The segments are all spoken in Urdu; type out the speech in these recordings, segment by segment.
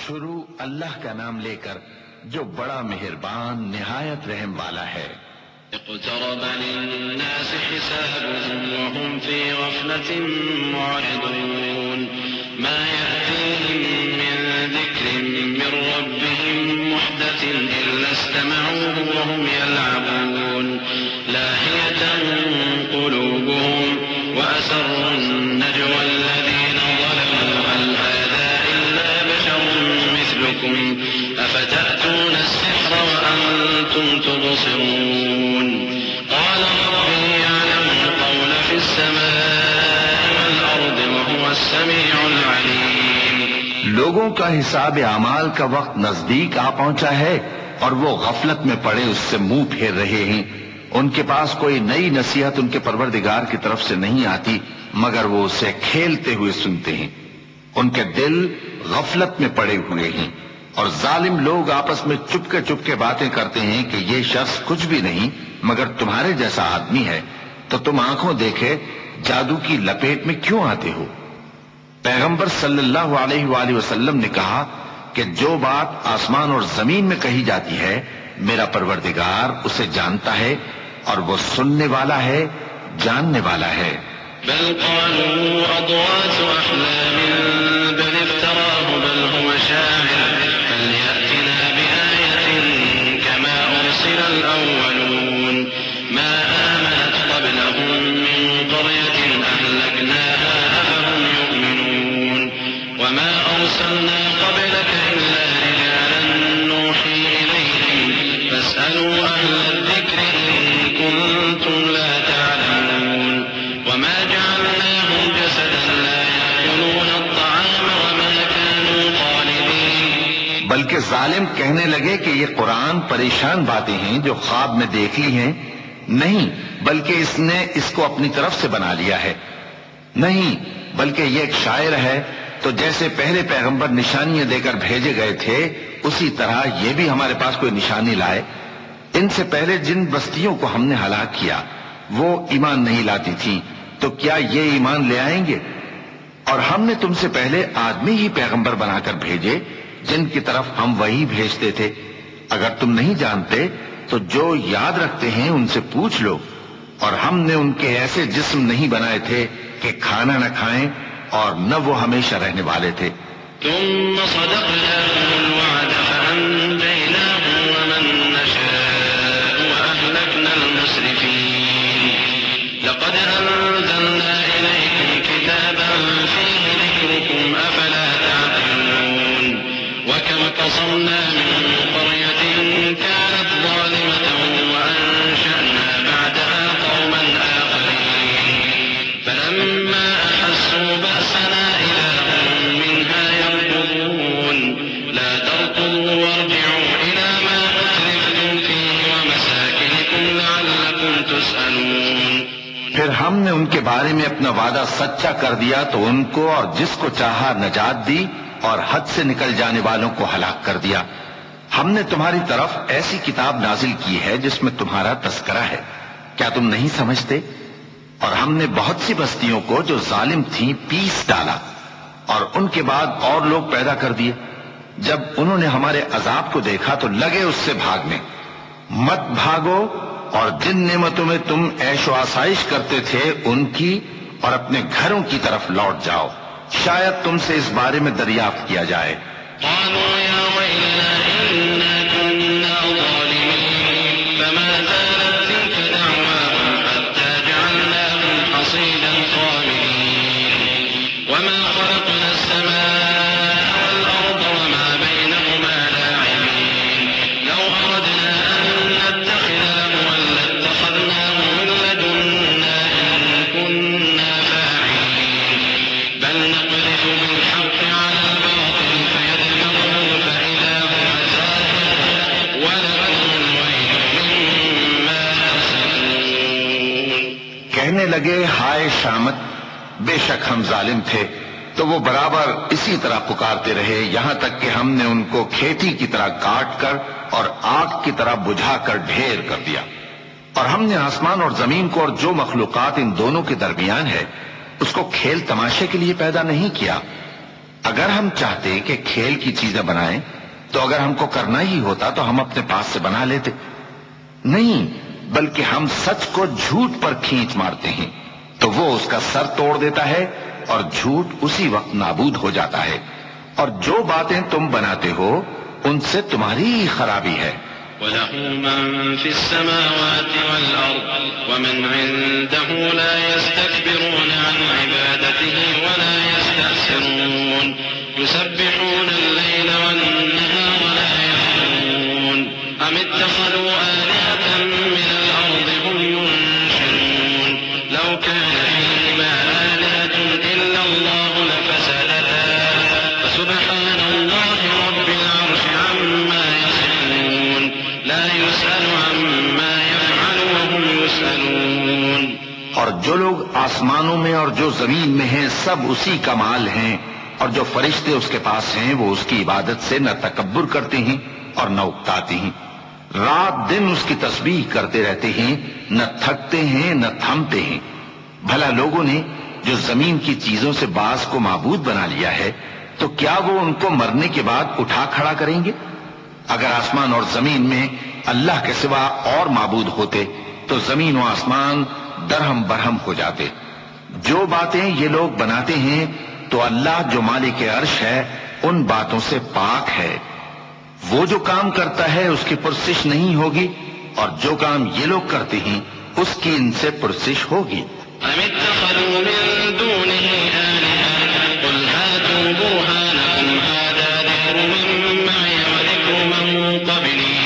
شروع اللہ کا نام لے کر جو بڑا مہربان نہایت رحم والا ہے۔ اقترب للناس حسابهم وهم في غفلة معرضون ما يأتيهم من ذكر من ربهم محدث إلا استمعوه وهم يلعبون لاهية قلوبهم وأسروا النجوى الذين ظلموا هل هذا إلا بشر مثلكم أفتأتون السحر وأنتم تبصرون قال ربي يعلم القول في السماء والأرض وهو السميع العليم۔ لوگوں کا حساب اعمال کا وقت نزدیک آ پہنچا ہے اور وہ غفلت میں پڑے اس سے منہ پھیر رہے ہیں۔ ان کے پاس کوئی نئی نصیحت ان کے پروردگار کی طرف سے نہیں آتی مگر وہ اسے کھیلتے ہوئے سنتے ہیں۔ ان کے دل غفلت میں پڑے ہوئے ہیں اور ظالم لوگ آپس میں چپکے باتیں کرتے ہیں کہ یہ شخص کچھ بھی نہیں مگر تمہارے جیسا آدمی ہے، تو تم آنکھوں دیکھے جادو کی لپیٹ میں کیوں آتے ہو؟ پیغمبر صلی اللہ علیہ وآلہ وسلم نے کہا کہ جو بات آسمان اور زمین میں کہی جاتی ہے میرا پروردگار اسے جانتا ہے اور وہ سننے والا ہے، جاننے والا ہے۔ بل قالوا أضغاث أحلام بل افتراه بل هو شاعر فليأتنا بآية كما أرسل الأولون ما آمنت قبلهم من قرية أهلكناها أفهم يؤمنون وما أرسلنا قبلك إلا رجالا نوحي إليهم فاسألوا أهل الذكر إن كنتم لا تعلمون وما جعلناهم جسدا لا يأكلون الطعام وما كانوا خالدين۔ بلکہ ظالم کہنے لگے کہ یہ قرآن پریشان باتیں ہیں جو خواب میں دیکھ لی ہیں، نہیں بلکہ اس نے اس کو اپنی طرف سے بنا لیا ہے، نہیں بلکہ یہ ایک شاعر ہے۔ تو جیسے پہلے پیغمبر نشانیاں دے کر بھیجے گئے تھے اسی طرح یہ بھی ہمارے پاس کوئی نشانی لائے۔ ان سے پہلے جن بستیوں کو ہم نے ہلاک کیا وہ ایمان نہیں لاتی تھیں، تو کیا یہ ایمان لے آئیں گے؟ اور ہم نے تم سے پہلے آدمی ہی پیغمبر بنا کر بھیجے جن کی طرف ہم وہی بھیجتے تھے۔ اگر تم نہیں جانتے تو جو یاد رکھتے ہیں ان سے پوچھ لو۔ اور ہم نے ان کے ایسے جسم نہیں بنائے تھے کہ کھانا نہ کھائیں اور نہ وہ ہمیشہ رہنے والے تھے۔ ثم صدقناهم الوعد فأنجيناهم ومن نشاء وأهلكنا المسرفين لقد أنزلنا إليكم كتابا فيه ذكركم أفلا تعقلون وكم قصمنا من قرية كانت ظالمة وأنشأنا بعدها قوما آخرين فلما أحسوا بأسنا إذا هم منها يركضون لا تركضوا وارجعوا إلى ما أترفتم فيه ومساكنكم لعلكم تسألون۔ پھر ہم نے ان کے بارے میں اپنا وعدہ سچا کر دیا تو ان کو اور جس کو چاہا نجات دی اور حد سے نکل جانے والوں کو ہلاک کر دیا۔ ہم نے تمہاری طرف ایسی کتاب نازل کی ہے جس میں تمہارا تذکرہ ہے، کیا تم نہیں سمجھتے؟ اور ہم نے بہت سی بستیوں کو جو ظالم تھیں پیس ڈالا اور ان کے بعد اور لوگ پیدا کر دیے۔ جب انہوں نے ہمارے عذاب کو دیکھا تو لگے اس سے بھاگنے۔ مت بھاگو اور جن نعمتوں میں تم عیش و آسائش کرتے تھے ان کی اور اپنے گھروں کی طرف لوٹ جاؤ، شاید تم سے اس بارے میں دریافت کیا جائے۔ قالوا يا ويلنا إنا كنا ظالمين فما زالت تلك دعواهم حتى جعلناهم حصيدا خامدين وما خلقنا السماء والأرض وما بينهما لاعبين لو أردنا أن نتخذ لهوا لاتخذناه من لدنا إن كنا فاعلين بل نقذف بالحق على الباطل فيدمغه فإذا هو زاهق ولكم الويل مما تسألون۔ کہنے لگے ہائے شامت، بے شک ہم ظالم تھے، تو وہ برابر اسی طرح پکارتے رہے یہاں تک کہ ہم نے ان کو کھیتی کی طرح کاٹ کر اور آگ کی طرح بجھا کر ڈھیر کر دیا۔ اور ہم نے آسمان اور زمین کو اور جو مخلوقات ان دونوں کے درمیان ہے اس کو کھیل تماشے کے لیے پیدا نہیں کیا۔ اگر ہم چاہتے کہ کھیل کی چیزیں بنائیں تو اگر ہم کو کرنا ہی ہوتا تو ہم اپنے پاس سے بنا لیتے، نہیں، بلکہ ہم سچ کو جھوٹ پر کھینچ مارتے ہیں تو وہ اس کا سر توڑ دیتا ہے اور جھوٹ اسی وقت نابود ہو جاتا ہے، اور جو باتیں تم بناتے ہو ان سے تمہاری ہی خرابی ہے۔ وَلَهُ مَن فِي السَّمَاوَاتِ وَالْأَرْضِ وَمَنْ عِندَهُ لَا يَسْتَكْبِرُونَ عَنْ عِبَادَتِهِ وَلَا يَسْتَحْسِرُونَ يُسَبِّحُونَ اللَّيْلَ وَالنَّهَارَ لَا يَفْتُرُونَ أَمِ اتَّخَذُوا آلِهَةً مِّنَ الْأَرْضِ هُمْ يُنشِرُونَ لَوْ كَانَ فِيهِمَا آلِهَةٌ إِلَّا اللَّهُ لَفَسَدَتَا فَسُبْحَانَ اللَّهِ رَبِّ الْعَرْشِ عَمَّا يَصِفُونَ لا يسأل عما يفعل وهم يسألون۔ اور جو لوگ آسمانوں میں اور جو زمین میں ہیں سب اسی کا مال ہیں، اور جو فرشتے اس کے پاس ہیں وہ اس کی عبادت سے نہ تکبر کرتے ہیں اور نہ اکتاتے ہیں، رات دن اس کی تسبیح کرتے رہتے ہیں، نہ تھکتے ہیں نہ تھمتے ہیں۔ بھلا لوگوں نے جو زمین کی چیزوں سے بعض کو معبود بنا لیا ہے تو کیا وہ ان کو مرنے کے بعد اٹھا کھڑا کریں گے؟ اگر آسمان اور زمین میں اللہ کے سوا اور معبود ہوتے تو زمین و آسمان درہم برہم ہو جاتے۔ جو باتیں یہ لوگ بناتے ہیں تو اللہ جو مالک عرش ہے ان باتوں سے پاک ہے۔ وہ جو کام کرتا ہے اس کی پرسش نہیں ہوگی، اور جو کام یہ لوگ کرتے ہیں اس کی ان سے پرسش ہوگی۔ أَمِ اتَّخَذُوا مِن دُونِهِ آلِهَةً قُلْ هَاتُوا بُرْهَانَكُمْ هَٰذَا ذِكْرُ مِن مَّعِيَ وَذِكْرُ مِن قَبْلِي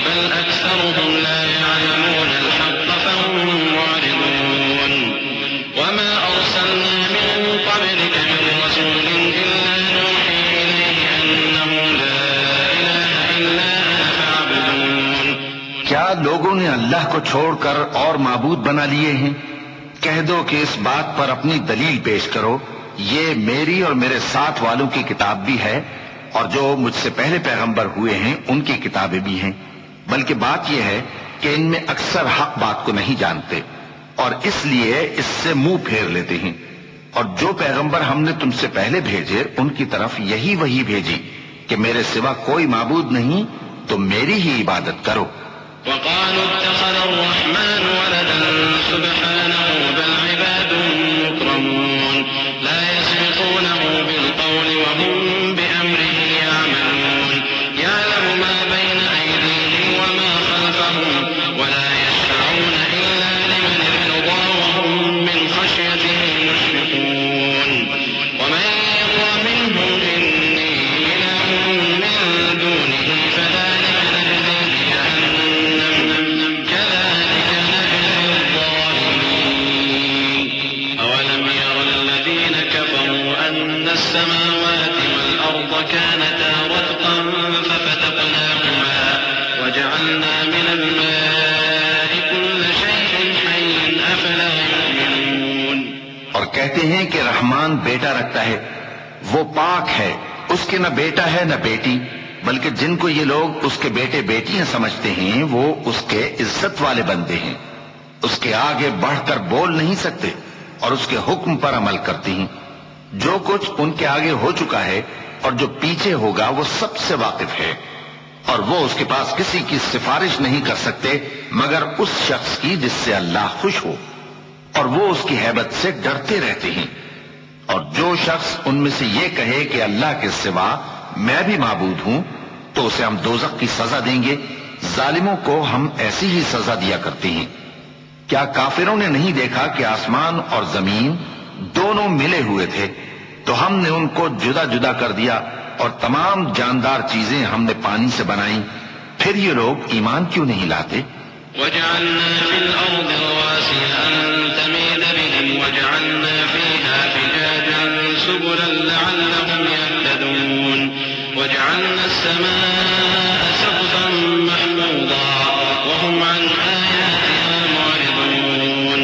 بَلْ أَكْثَرُهُمْ لَا يَعْلَمُونَ الْحَقَّ فَهُم مُّعْرِضُونَ وَمَا أَرْسَلْنَا مِن قَبْلِكَ مِن رَّسُولٍ إِلَّا نُوحِي إِلَيْهِ أَنَّهُ لَا إِلَٰهَ إِلَّا أَنَا فَاعْبُدُونِ۔ کیا لوگوں نے اللہ کو چھوڑ کر اور معبود بنا لیے ہیں؟ کہہ دو کہ اس بات پر اپنی دلیل پیش کرو، یہ میری اور میرے ساتھ والوں کی کتاب بھی ہے، اور جو مجھ سے پہلے پیغمبر ہوئے ہیں ان کی کتابیں بھی ہیں، بلکہ بات یہ ہے کہ ان میں اکثر حق بات کو نہیں جانتے اور اس لیے اس سے منہ پھیر لیتے ہیں۔ اور جو پیغمبر ہم نے تم سے پہلے بھیجے ان کی طرف یہی وحی بھیجی کہ میرے سوا کوئی معبود نہیں تو میری ہی عبادت کرو۔ وقالوا اتخذ الرحمن ولدا سبحانه بل عباد مكرمون لا يسبقونه بالقول وهم بأمره يعملون يعلم ما بين أيديهم وما خلفهم ولا يشفعون إلا لمن ارتضى وهم من خشيته مشفقون ومن يقل منهم إني إله من دونه فذلك نجزيه جهنم كذلك نجزي الظالمين أولم ير الذين كفروا أن السماوات والأرض كانتا رتقا ففتقناهما وجعلنا من الماء كل شيء حي أفلا يؤمنون۔ اور کہتے ہیں کہ رحمان بیٹا رکھتا ہے، وہ پاک ہے، اس کے نہ بیٹا ہے نہ بیٹی، بلکہ جن کو یہ لوگ اس کے بیٹے بیٹیاں سمجھتے ہیں وہ اس کے عزت والے بندے ہیں، اس کے آگے بڑھ کر بول نہیں سکتے اور اس کے حکم پر عمل کرتے ہیں۔ جو کچھ ان کے آگے ہو چکا ہے اور جو پیچھے ہوگا وہ سب سے واقف ہے، اور وہ اس کے پاس کسی کی سفارش نہیں کر سکتے مگر اس شخص کی جس سے اللہ خوش ہو، اور وہ اس کی ہیبت سے ڈرتے رہتے ہیں۔ اور جو شخص ان میں سے یہ کہے کہ اللہ کے سوا میں بھی معبود ہوں تو اسے ہم دوزخ کی سزا دیں گے، ظالموں کو ہم ایسی ہی سزا دیا کرتے ہیں۔ کیا کافروں نے نہیں دیکھا کہ آسمان اور زمین دونوں ملے ہوئے تھے تو ہم نے ان کو جدا جدا کر دیا، اور تمام جاندار چیزیں ہم نے پانی سے بنائیں، پھر یہ لوگ ایمان کیوں نہیں لاتے؟ وجعلنا في الأرض رواسي أن تميد بهم وجعلنا فيها فجاجا سبلا لعلهم يهتدون وجعلنا السماء سقفا محفوظا وهم عن آياتها معرضون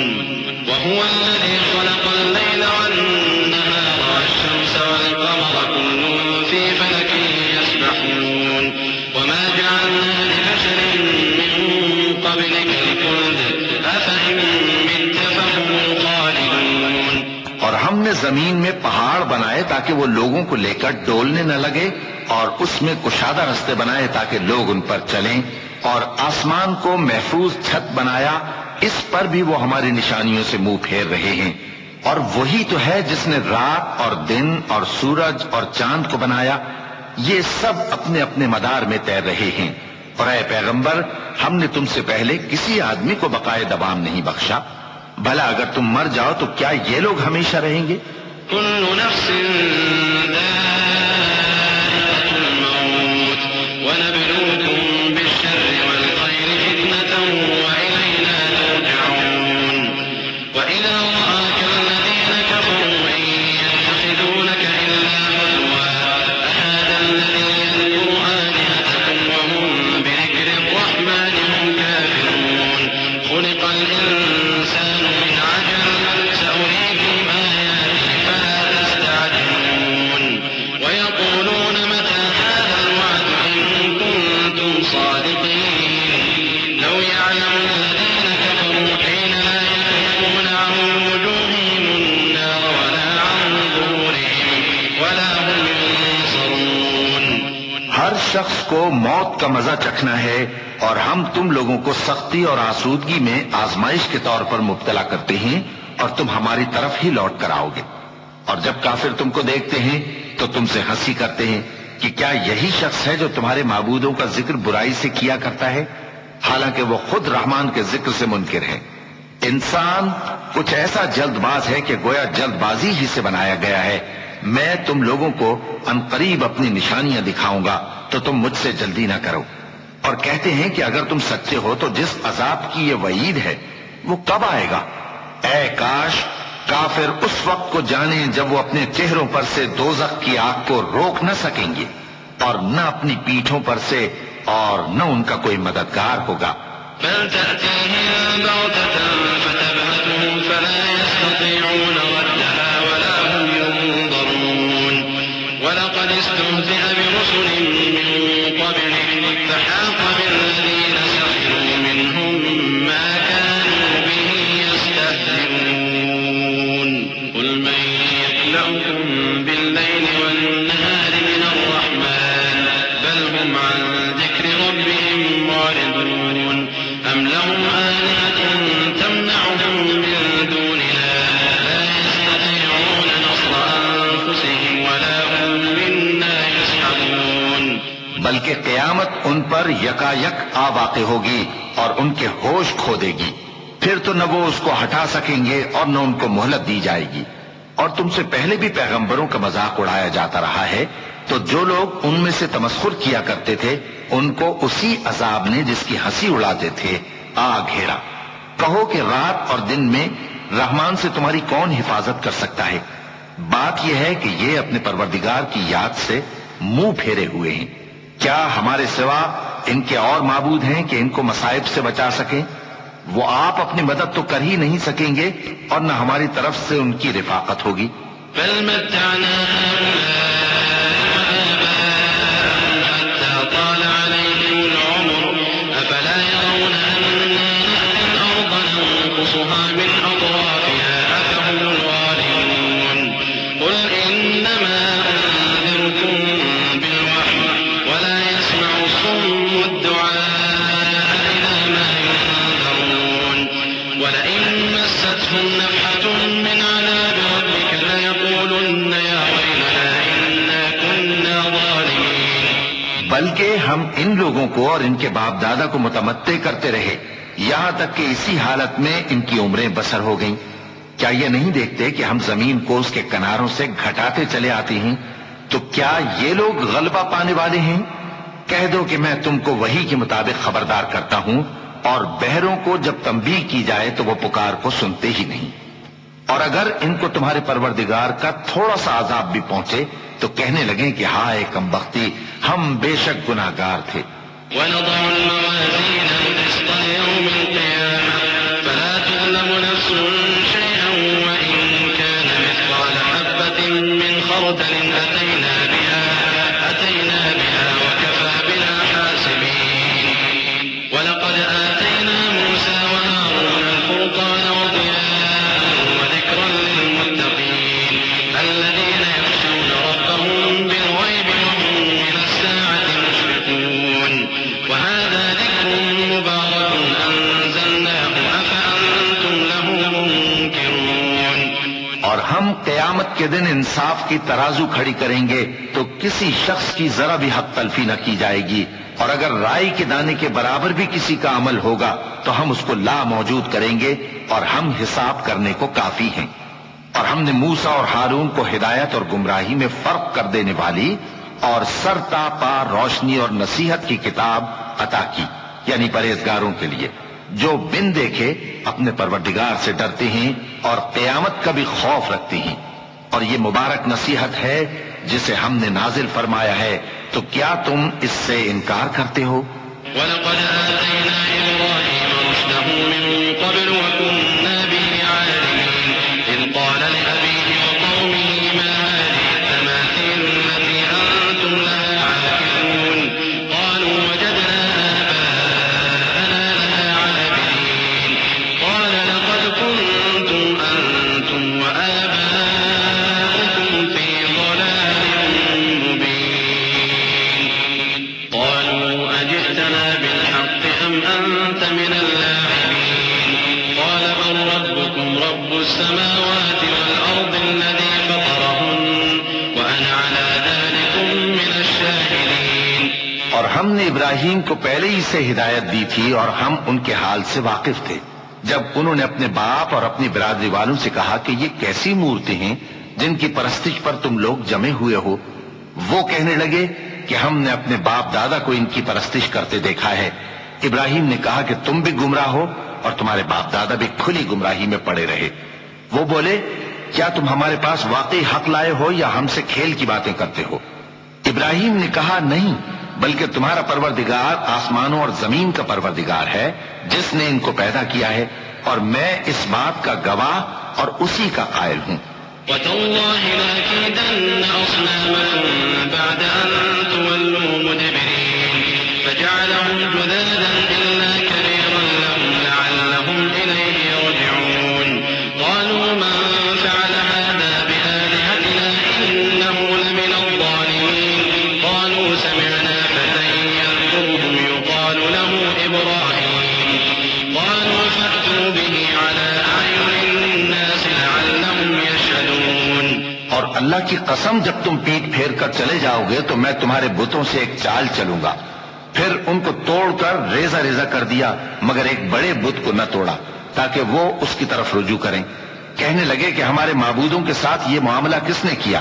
وهو الذي خلق الليل والنهار والشمس والقمر كل في فلك يسبحون وما جعلنا لبشر من قبلك الخلد أفإن مت فهم الخالدون۔ اور ہم نے زمین میں پہاڑ بنائے تاکہ وہ لوگوں کو لے کر ڈولنے نہ لگے، اور اس میں کشادہ رستے بنائے تاکہ لوگ ان پر چلیں، اور آسمان کو محفوظ چھت بنایا، اس پر بھی وہ ہماری نشانیوں سے منہ پھیر رہے ہیں۔ اور وہی تو ہے جس نے رات اور دن اور سورج اور چاند کو بنایا، یہ سب اپنے اپنے مدار میں تیر رہے ہیں۔ اور اے پیغمبر، ہم نے تم سے پہلے کسی آدمی کو بقائے دوام نہیں بخشا، بھلا اگر تم مر جاؤ تو کیا یہ لوگ ہمیشہ رہیں گے؟ كل نفس ذائقة الموت ونبلوكم بالشر والخير فتنة وإلينا ترجعون وإذا رآك الذين كفروا إن يتخذونك إلا هزوا أهذا الذي يذكر آلهتكم وهم بذكر الرحمن هم كافرون خلق الإنسان من عجل سأريكم آياتي فلا تستعجلون ويقولون متى هذا الوعد إن كنتم صادقين لو يعلم الذين كفروا حين لا يكفون عن وجوههم النار ولا عن ظهورهم ولا هم ينصرون۔ ہر شخص کو موت کا مزہ چکھنا ہے، اور ہم تم لوگوں کو سختی اور آسودگی میں آزمائش کے طور پر مبتلا کرتے ہیں، اور تم ہماری طرف ہی لوٹ کر آؤ گے۔ اور جب کافر تم کو دیکھتے ہیں تو تم سے ہنسی کرتے ہیں کہ کیا یہی شخص ہے جو تمہارے معبودوں کا ذکر برائی سے کیا کرتا ہے، حالانکہ وہ خود رحمان کے ذکر سے منکر ہے۔ انسان کچھ ایسا جلد باز ہے کہ گویا جلد بازی ہی سے بنایا گیا ہے۔ میں تم لوگوں کو عنقریب اپنی نشانیاں دکھاؤں گا تو تم مجھ سے جلدی نہ کرو۔ اور کہتے ہیں کہ اگر تم سچے ہو تو جس عذاب کی یہ وعید ہے وہ کب آئے گا؟ اے کاش کافر اس وقت کو جانیں جب وہ اپنے چہروں پر سے دوزخ کی آگ کو روک نہ سکیں گے، اور نہ اپنی پیٹھوں پر سے، اور نہ ان کا کوئی مددگار ہوگا۔ بل تأتيهم بغتة فتبهتهم فلا يستطيعون ردها ولا هم ينظرون ولقد استهزئ برسل من قبلك فحاق بالذين سخروا منهم ما كانوا به يستهزئون قل من يكلؤكم بالليل والنهار من الرحمن بل هم عن ذكر ربهم معرضون أم لهم آلهة تمنعهم من دوننا لا يستطيعون نصر أنفسهم ولا هم منا يسحبون۔ بلکہ قیامت ان پر یکا یک آ واقع ہوگی اور ان کے ہوش کھو دے گی، پھر تو نہ وہ اس کو ہٹا سکیں گے اور نہ ان کو مہلت دی جائے گی۔ اور تم سے پہلے بھی پیغمبروں کا مذاق اڑایا جاتا رہا ہے، تو جو لوگ ان میں سے تمسخر کیا کرتے تھے ان کو اسی عذاب نے جس کی ہنسی اڑاتے تھے آ گھیرا۔ کہو کہ رات اور دن میں رحمان سے تمہاری کون حفاظت کر سکتا ہے؟ بات یہ ہے کہ یہ اپنے پروردگار کی یاد سے منہ پھیرے ہوئے ہیں۔ کیا ہمارے سوا ان کے اور معبود ہیں کہ ان کو مصائب سے بچا سکیں؟ وہ آپ اپنی مدد تو کر ہی نہیں سکیں گے، اور نہ ہماری طرف سے ان کی رفاقت ہوگی۔ بل متعنا آباءهم حتى طال عليهم العمر أفلا يرون أنا نأتي الأرض ننقصها من أطرافها أفهم الغالبون قل إنما أنذركم بالوحي ولا يسمع الصم الدعاء إذا ما ينذرون ولئن مستهم نفحة من عذاب ربك ليقولن يا ويلنا إنا كنا ظالمين۔ بلکہ ہم ان لوگوں کو اور ان کے باپ دادا کو متمتع کرتے رہے یہاں تک کہ اسی حالت میں ان کی عمریں بسر ہو گئیں۔ کیا یہ نہیں دیکھتے کہ ہم زمین کو اس کے کناروں سے گھٹاتے چلے آتے ہیں؟ تو کیا یہ لوگ غلبہ پانے والے ہیں؟ کہہ دو کہ میں تم کو وحی کے مطابق خبردار کرتا ہوں، اور بہروں کو جب تنبیہ کی جائے تو وہ پکار کو سنتے ہی نہیں۔ اور اگر ان کو تمہارے پروردگار کا تھوڑا سا عذاب بھی پہنچے تو کہنے لگیں کہ ہائے کمبختی، ہم بے شک گناہگار تھے۔ ونضع الموازين القسط ليوم القيامة فلا تظلم نفس شيئا وإن كان مثقال حبة من خردل أتينا بها وكفى بنا حاسبين ولقد آتينا موسى وهارون الفرقان وضياء وذكرا للمتقين ہم قیامت کے دن انصاف کی ترازو کھڑی کریں گے تو کسی شخص کی ذرا بھی حق تلفی نہ کی جائے گی، اور اگر رائی کے دانے کے برابر بھی کسی کا عمل ہوگا تو ہم اس کو لا موجود کریں گے، اور ہم حساب کرنے کو کافی ہیں۔ اور ہم نے موسیٰ اور ہارون کو ہدایت اور گمراہی میں فرق کر دینے والی اور سر تا پا روشنی اور نصیحت کی کتاب عطا کی، یعنی پرہیزگاروں کے لیے جو بن دیکھے اپنے پروردگار سے ڈرتے ہیں اور قیامت کا بھی خوف رکھتے ہیں۔ اور یہ مبارک نصیحت ہے جسے ہم نے نازل فرمایا ہے، تو کیا تم اس سے انکار کرتے ہو؟ وَلَقَدْ آتَيْنَا إِبْرَاهِيمَ رُشْدَهُ مِن قَبْلُ وَكُنَّا بِهِ عَالِمِينَ إِذْ قَالَ لِأَبِيهِ وَقَوْمِهِ مَا هَٰذِهِ التَّمَاثِيلُ الَّتِي أَنتُمْ لَهَا عَاكِفُونَ قَالُوا وَجَدْنَا آبَاءَنَا لَهَا عَابِدِينَ قَالَ لَقَدْ كُنتُمْ أَنتُمْ وَآبَاؤُكُمْ فِي ضَلَالٍ مُّبِينٍ قَالُوا أَجِئْتَنَا بِالْحَقِّ أَمْ أَنتَ مِنَ اللاعبين قال بل ربكم رب السماوات والأرض الذي فطرهن وأنا على ذلكم من الشاهدين۔ اور ہم نے ابراہیم کو پہلے ہی سے ہدایت دی تھی اور ہم ان کے حال سے واقف تھے جب انہوں نے اپنے باپ اور اپنی برادری والوں سے کہا کہ یہ کیسی مورتیں ہیں جن کی پرستش پر تم لوگ جمے ہوئے ہو۔ وہ کہنے لگے کہ ہم نے اپنے باپ دادا کو ان کی پرستش کرتے دیکھا ہے۔ ابراہیم نے کہا کہ تم بھی گمراہ ہو اور تمہارے باپ دادا بھی کھلی گمراہی میں پڑے رہے۔ وہ بولے کیا تم ہمارے پاس واقعی حق لائے ہو یا ہم سے کھیل کی باتیں کرتے ہو؟ ابراہیم نے کہا نہیں، بلکہ تمہارا پروردگار آسمانوں اور زمین کا پروردگار ہے جس نے ان کو پیدا کیا ہے، اور میں اس بات کا گواہ اور اسی کا قائل ہوں۔ وَتَاللَّهِ لَأَكِيدَنَّ أَصْنَامَكُمْ بَعْدَ أَن تُوَلُّوا مُدْبِرِينَ فَجَعَلَهُمْ جُذَاذًا إِلَّا كَبِيرًا لَّهُمْ لَعَلَّهُمْ إِلَيْهِ يَرْجِعُونَ قَالُوا مَن فَعَلَ هَٰذَا بِآلِهَتِنَا إِنَّهُ لَمِنَ الظَّالِمِينَ قَالُوا سَمِعْنَا فَتًى يَذْكُرُهُمْ يُقَالُ لَهُ إِبْرَاهِيمُ قَالُوا فَأْتُوا بِهِ عَلَىٰ أَعْيُنِ النَّاسِ لَعَلَّهُمْ يَشْهَدُونَ۔ اور اللہ کی قسم جب تم پیٹ پھیر کر چلے جاؤ گے تو میں تمہارے بتوں سے ایک چال چلوں گا۔ پھر ان کو توڑ کر ریزہ ریزہ کر دیا، مگر ایک بڑے بت کو نہ توڑا تاکہ وہ اس کی طرف رجوع کریں۔ کہنے لگے کہ ہمارے معبودوں کے ساتھ یہ معاملہ کس نے کیا؟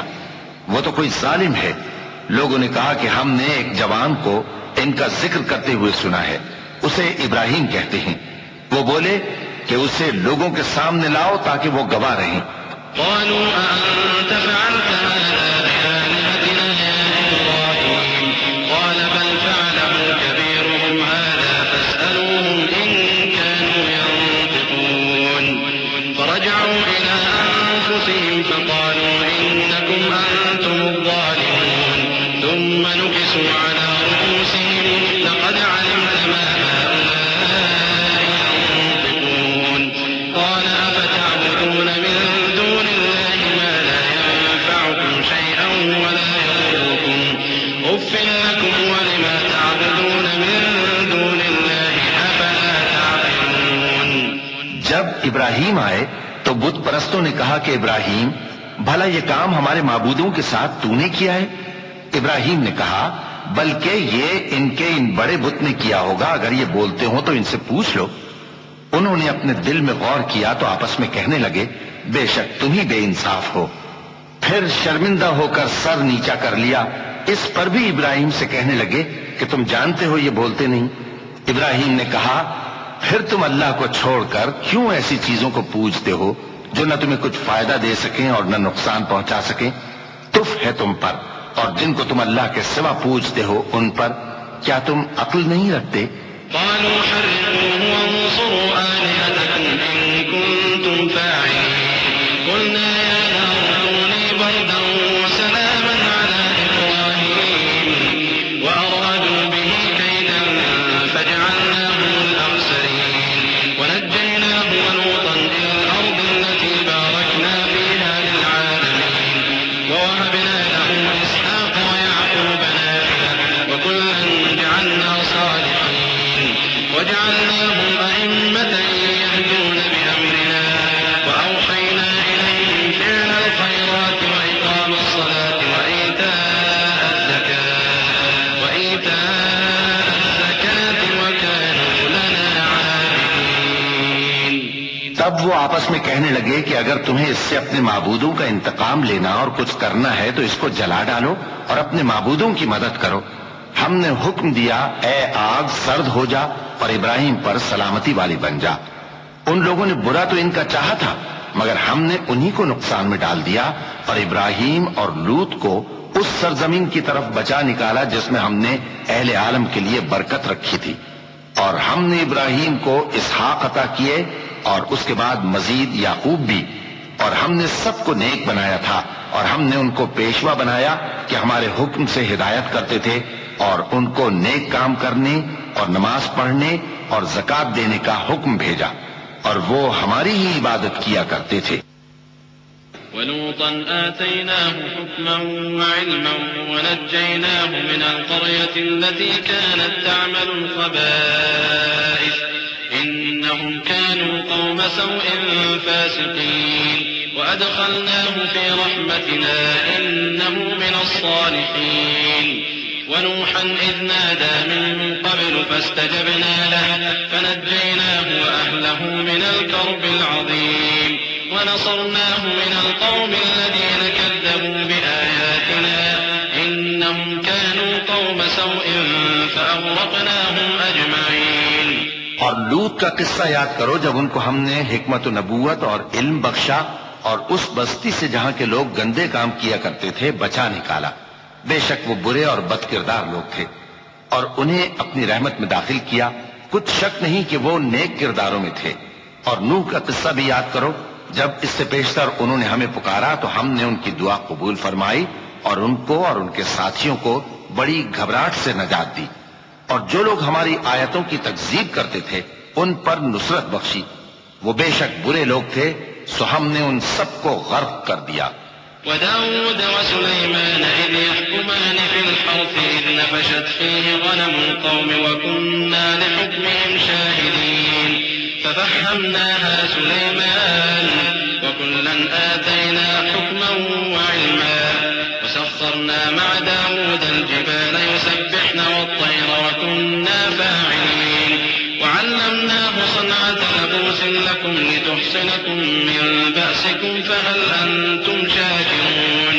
وہ تو کوئی ظالم ہے۔ لوگوں نے کہا کہ ہم نے ایک جوان کو ان کا ذکر کرتے ہوئے سنا ہے، اسے ابراہیم کہتے ہیں۔ وہ بولے کہ اسے لوگوں کے سامنے لاؤ تاکہ وہ گواہ رہیں۔ قالوا أأنت فعلت هذا بآلهتنا يا إبراهيم قال بل فعله كبيرهم هذا فاسألوهم إن كانوا ينطقون فرجعوا إلى أنفسهم فقالوا إنكم أنتم الظالمون ثم نكسوا على رؤوسهم لقد علمت ما هؤلاء ينطقون قال أفتعبدون من دون الله ما لا ينفعكم شيئا ولا يضركم أف لكم ولما تعبدون من دون الله أفلا تعقلون۔ جب ابراہیم آئے تو بت پرستوں نے کہا کہ ابراہیم بھلا یہ کام ہمارے معبودوں کے ساتھ تو نے کیا ہے؟ ابراہیم نے کہا بلکہ یہ ان کے ان بڑے بت نے کیا ہوگا، اگر یہ بولتے ہوں تو ان سے پوچھ لو۔ انہوں نے اپنے دل میں غور کیا تو آپس میں کہنے لگے بے شک تم ہی بے انصاف ہو۔ پھر شرمندہ ہو کر سر نیچا کر لیا۔ اس پر بھی ابراہیم سے کہنے لگے کہ تم جانتے ہو یہ بولتے نہیں۔ ابراہیم نے کہا پھر تم اللہ کو چھوڑ کر کیوں ایسی چیزوں کو پوجتے ہو جو نہ تمہیں کچھ فائدہ دے سکیں اور نہ نقصان پہنچا سکیں؟ تف ہے تم پر اور جن کو تم اللہ کے سوا پوجتے ہو ان پر، کیا تم عقل نہیں رکھتے؟ قالوا حرقوه وانصروا آلهتكم إن كنتم فاعلين قلنا يا نار كوني بردا وسلاما على إبراهيم وأرادوا به كيدا فجعلناهم الأخسرين ونجيناه ولوطا إلى الأرض التي باركنا فيها للعالمين ووهبنا له إسحاق ويعقوب نافلة وكلا جعلنا صالحين وجعلناهم أئمة يهدون بأمرنا وأوحينا إليهم فعل تب وہ آپس میں کہنے لگے کہ اگر تمہیں اس سے اپنے معبودوں کا انتقام لینا اور کچھ کرنا ہے تو اس کو جلا ڈالو اور اپنے معبودوں کی مدد کرو۔ ہم نے حکم دیا اے آگ سرد ہو جا اور ابراہیم پر سلامتی والی بن جا۔ ان لوگوں نے برا تو ان کا چاہا تھا مگر ہم نے انہی کو نقصان میں ڈال دیا اور ابراہیم اور لوط کو اس سرزمین کی طرف بچا نکالا جس میں ہم نے اہل عالم کے لیے برکت رکھی تھی۔ اور ہم نے ابراہیم کو اسحاق عطا کیے اور اس کے بعد مزید یعقوب بھی، اور ہم نے سب کو نیک بنایا تھا اور ہم نے ان کو پیشوا بنایا کہ ہمارے حکم سے ہدایت کرتے تھے اور ان کو نیک کام کرنے اور نماز پڑھنے اور زکوٰۃ دینے کا حکم بھیجا اور وہ ہماری ہی عبادت کیا کرتے تھے۔ ولوطا آتيناه حكما وعلما ونجيناه من القرية التي كانت تعمل الخبائث إنهم كانوا قوم سوء فاسقين وأدخلناه في رحمتنا إنه من الصالحين ونوحا إذ نادى من قبل فاستجبنا له فنجيناه وأهله من الكرب العظيم ونصرناه من القوم الذين كذبوا بآياتنا إنهم كانوا قوم سوء فأغرقناهم أجمعين۔ اور لوط کا قصہ یاد کرو جب ان کو ہم نے حکمت و نبوت اور علم بخشا اور اس بستی سے جہاں کے لوگ گندے کام کیا کرتے تھے بچا نکالا۔ بے شک وہ برے اور بد کردار لوگ تھے اور انہیں اپنی رحمت میں داخل کیا، کچھ شک نہیں کہ وہ نیک کرداروں میں تھے۔ اور نوح کا قصہ بھی یاد کرو جب اس سے پیشتر انہوں نے ہمیں پکارا تو ہم نے ان کی دعا قبول فرمائی اور ان کو اور ان کے ساتھیوں کو بڑی گھبراہٹ سے نجات دی، اور جو لوگ ہماری آیتوں کی تکذیب کرتے تھے ان پر نصرت بخشی۔ وہ بے شک برے لوگ تھے سو ہم نے ان سب کو غرق کر دیا۔ وداود وسليمان إذ يحكمان في الحرث إذ نفشت فيه غنم القوم وكنا لحكمهم شاهدين ففهمناها سليمان وكلا آتينا حكما وعلما وسخرنا مع داود الجبال يسبحن والطير وكنا فاعلين وعلمناه صنعة لبوس لكم لتحصنكم من بأسكم فهل أنتم شاكرون۔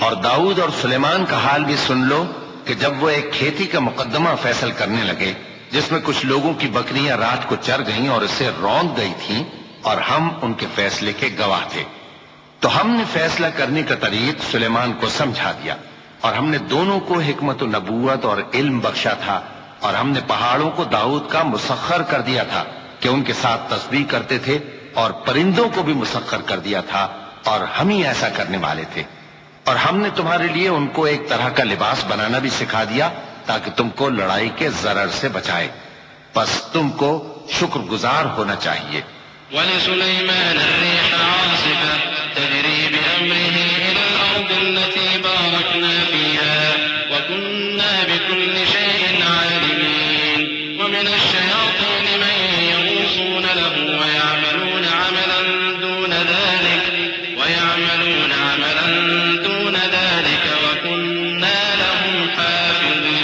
اور داؤد اور سلیمان کا حال بھی سن لو کہ جب وہ ایک کھیتی کا مقدمہ فیصل کرنے لگے جس میں کچھ لوگوں کی بکریاں رات کو چر گئیں اور اسے روند گئی تھیں اور ہم ان کے فیصلے کے گواہ تھے، تو ہم نے فیصلہ کرنے کا طریق سلیمان کو سمجھا دیا اور ہم نے دونوں کو حکمت و نبوت اور علم بخشا تھا، اور ہم نے پہاڑوں کو داؤد کا مسخر کر دیا تھا کہ ان کے ساتھ تسبیح کرتے تھے، اور پرندوں کو بھی مسخر کر دیا تھا اور ہم ہی ایسا کرنے والے تھے۔ اور ہم نے تمہارے لیے ان کو ایک طرح کا لباس بنانا بھی سکھا دیا تاکہ تم کو لڑائی کے ضرر سے بچائے، پس تم کو شکر گزار ہونا چاہیے۔ وَلِسُلَيْمَانَ الرِّيحَ عَاصِفَةً تَجْرِي بِأَمْرِهِ إِلَى الْأَرْضِ الَّتِي بَارَكْنَا فِيهَا وَكُنَّا بِكُلِّ شَيْءٍ عَالِمِينَ وَمِنَ الشَّيَاطِينِ مَن يَغُوصُونَ لَهُ وَيَعْمَلُونَ عَمَلًا دُونَ ذَلِكَ وَكُنَّا لَهُمْ حَافِظِينَ۔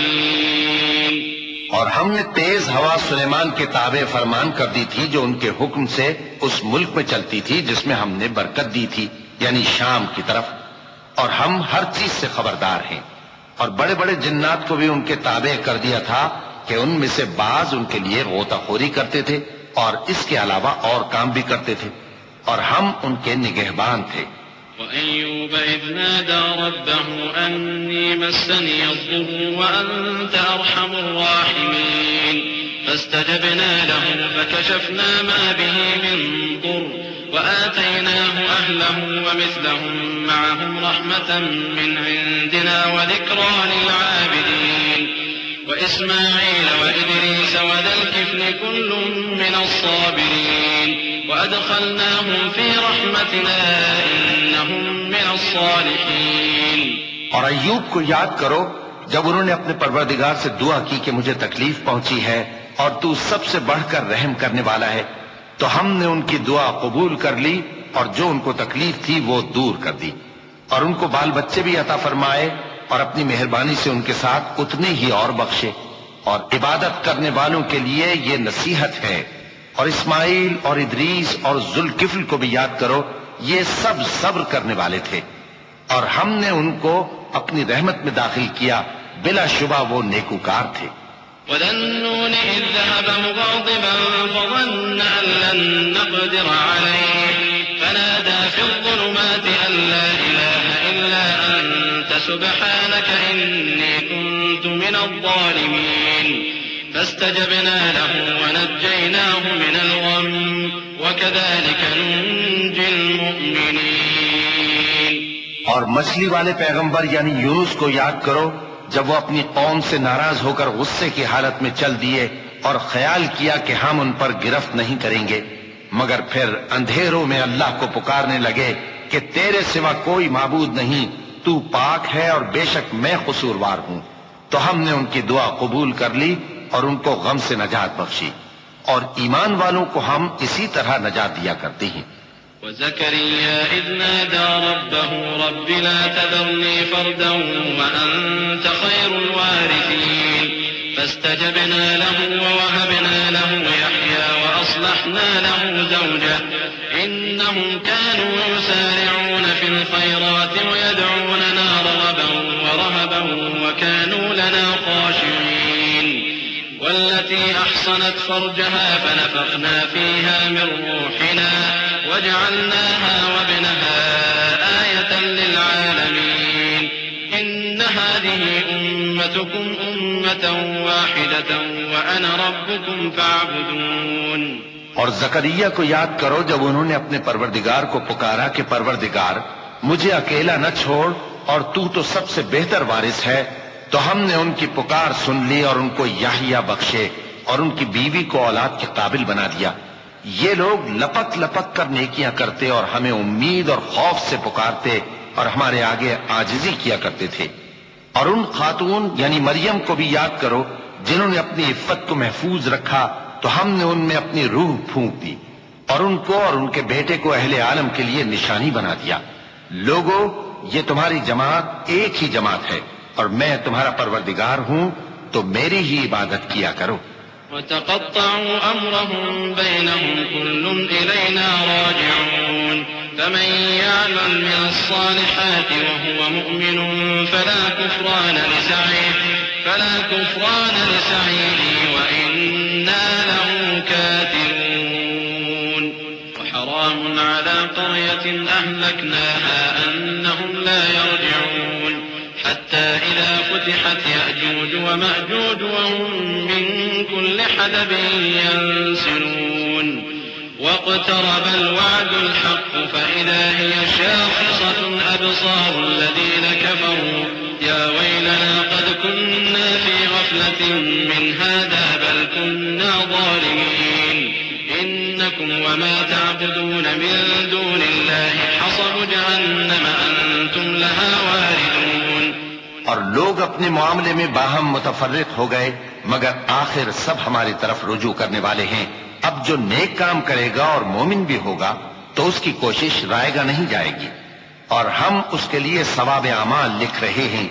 اور ہم نے تیز ہوا سلیمان کے تابع فرمان کر دی تھی جو ان کے حکم سے اس ملک میں چلتی تھی جس میں ہم نے برکت دی تھی، یعنی شام کی طرف، اور ہم ہر چیز سے خبردار ہیں۔ اور بڑے بڑے جنات کو بھی ان کے تابع کر دیا تھا کہ ان میں سے بعض ان کے لیے غوطہ خوری کرتے تھے اور اس کے علاوہ اور کام بھی کرتے تھے، اور ہم ان کے نگہبان تھے۔ وَأَيُّوبَ إِذْ نَادَى رَبَّهُ أَنِّي مَسَّنِيَ الضُّرُّ وَأَنْتَ أَرْحَمُ الرَّاحِمِينَ فَاسْتَجَبْنَا لَهُ فَكَشَفْنَا مَا بِهِ مِنْ ضُرٍّ وَآتَيْنَاهُ أَهْلَهُ وَمِثْلَهُمْ مَعَهُمْ رَحْمَةً مِّنْ عِنْدِنَا وَذِكْرَىٰ لِلْعَابِدِينَ وَإِسْمَاعِيلَ وَإِدْرِيسَ وَذَا الْكِفْلِ كُلٌّ مِّنَ الصَّابِرِينَ وَأَدْخَلْنَاهُمْ فِي رَحْمَتِنَا إِنَّهُمْ مِنَ الصَّالِحِينَ۔ اور ایوب کو یاد کرو جب انہوں نے اپنے پروردگار سے دعا کی کہ مجھے تکلیف پہنچی ہے اور تو سب سے بڑھ کر رحم کرنے والا ہے، تو ہم نے ان کی دعا قبول کر لی اور جو ان کو تکلیف تھی وہ دور کر دی، اور ان کو بال بچے بھی عطا فرمائے اور اپنی مہربانی سے ان کے ساتھ اتنے ہی اور بخشے۔ اور عبادت کرنے والوں کے لیے یہ نصیحت ہے اور اسماعیل اور ادریس اور ذوالکفل کو بھی یاد کرو، یہ سب صبر کرنے والے تھے، اور ہم نے ان کو اپنی رحمت میں داخل کیا، بلا شبہ وہ نیکوکار تھے۔ وذا النون إذ ذهب مغاضبا فظن أن لن نقدر عليه فنادى في الظلمات أن لا إله إلا أنت سبحانك إني كنت من الظالمين فاستجبنا له ونجيناه من الغم وكذلك ننجي المؤمنين۔ اور مچھلی والے پیغمبر یعنی یونس کو یاد کرو جب وہ اپنی قوم سے ناراض ہو کر غصے کی حالت میں چل دیے اور خیال کیا کہ ہم ان پر گرفت نہیں کریں گے، مگر پھر اندھیروں میں اللہ کو پکارنے لگے کہ تیرے سوا کوئی معبود نہیں، تو پاک ہے اور بے شک میں قصوروار ہوں، تو ہم نے ان کی دعا قبول کر لی اور ان کو غم سے نجات بخشی، اور ایمان والوں کو ہم اسی طرح نجات دیا کرتے ہیں۔ وزكريا إذ نادى ربه رب لا تذرني فردا وأنت خير الوارثين فاستجبنا له ووهبنا له يحيى وأصلحنا له زوجه إنهم كانوا يسارعون في الخيرات ويدعوننا رغبا ورهبا وكانوا لنا خاشعين والتي أحصنت فرجها فنفخنا فيها من روحنا وجعلناها وابنها آية للعالمين إن هذه أمتكم أمة واحدة وأنا ربكم فاعبدون۔ اور زکریا کو یاد کرو جب انہوں نے اپنے پروردگار کو پکارا کہ پروردگار مجھے اکیلا نہ چھوڑ اور تو سب سے بہتر وارث ہے، تو ہم نے ان کی پکار سن لی اور ان کو یحییٰ بخشے اور ان کی بیوی کو اولاد کے قابل بنا دیا۔ یہ لوگ لپک لپک کر نیکیاں کرتے اور ہمیں امید اور خوف سے پکارتے اور ہمارے آگے عاجزی کیا کرتے تھے۔ اور ان خاتون یعنی مریم کو بھی یاد کرو جنہوں نے اپنی عفت کو محفوظ رکھا، تو ہم نے ان میں اپنی روح پھونک دی اور ان کو اور ان کے بیٹے کو اہل عالم کے لیے نشانی بنا دیا۔ لوگو، یہ تمہاری جماعت ایک ہی جماعت ہے اور میں تمہارا پروردگار ہوں، تو میری ہی عبادت کیا کرو۔ وتقطعوا أمرهم بينهم كل إلينا راجعون فمن يعمل من الصالحات وهو مؤمن فلا كفران لسعيه وإنا له كاتبون وحرام على قرية أهلكناها أنهم لا يرجعون حتى إذا فتحت يأجوج ومأجوج وهم من كل حدب ينسلون واقترب الوعد الحق فإذا هي شاخصة أبصار الذين كفروا يا ويلنا قد كنا في غفلة من هذا بل كنا ظالمين إنكم وما تعبدون من دون الله حصب جهنم أنتم لها واردون۔ اور لوگ اپنے معاملے میں باہم متفرق ہو گئے، مگر آخر سب ہماری طرف رجوع کرنے والے ہیں۔ اب جو نیک کام کرے گا اور مومن بھی ہوگا تو اس کی کوشش رائے گا نہیں جائے گی، اور ہم اس کے لیے ثواب اعمال لکھ رہے ہیں۔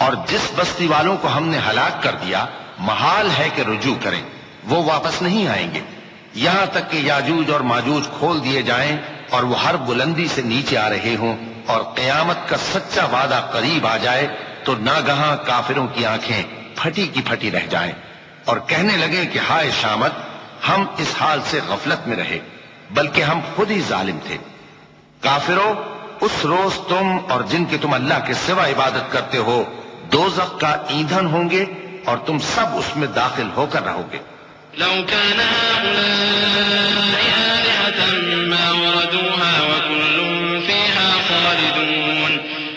اور جس بستی والوں کو ہم نے ہلاک کر دیا محال ہے کہ رجوع کریں، وہ واپس نہیں آئیں گے یہاں تک کہ یاجوج اور ماجوج کھول دیے جائیں اور وہ ہر بلندی سے نیچے آ رہے ہوں، اور قیامت کا سچا وعدہ قریب آ جائے تو ناگہاں کافروں کی آنکھیں پھٹی کی پھٹی رہ جائیں اور کہنے لگیں کہ ہائے شامت، ہم اس حال سے غفلت میں رہے بلکہ ہم خود ہی ظالم تھے۔ کافروں، اس روز تم اور جن کی تم اللہ کے سوا عبادت کرتے ہو دوزخ کا ایندھن ہوں گے اور تم سب اس میں داخل ہو کر رہو گے۔ لو كان هؤلاء آلهة ما وردوها وكل فيها خالدون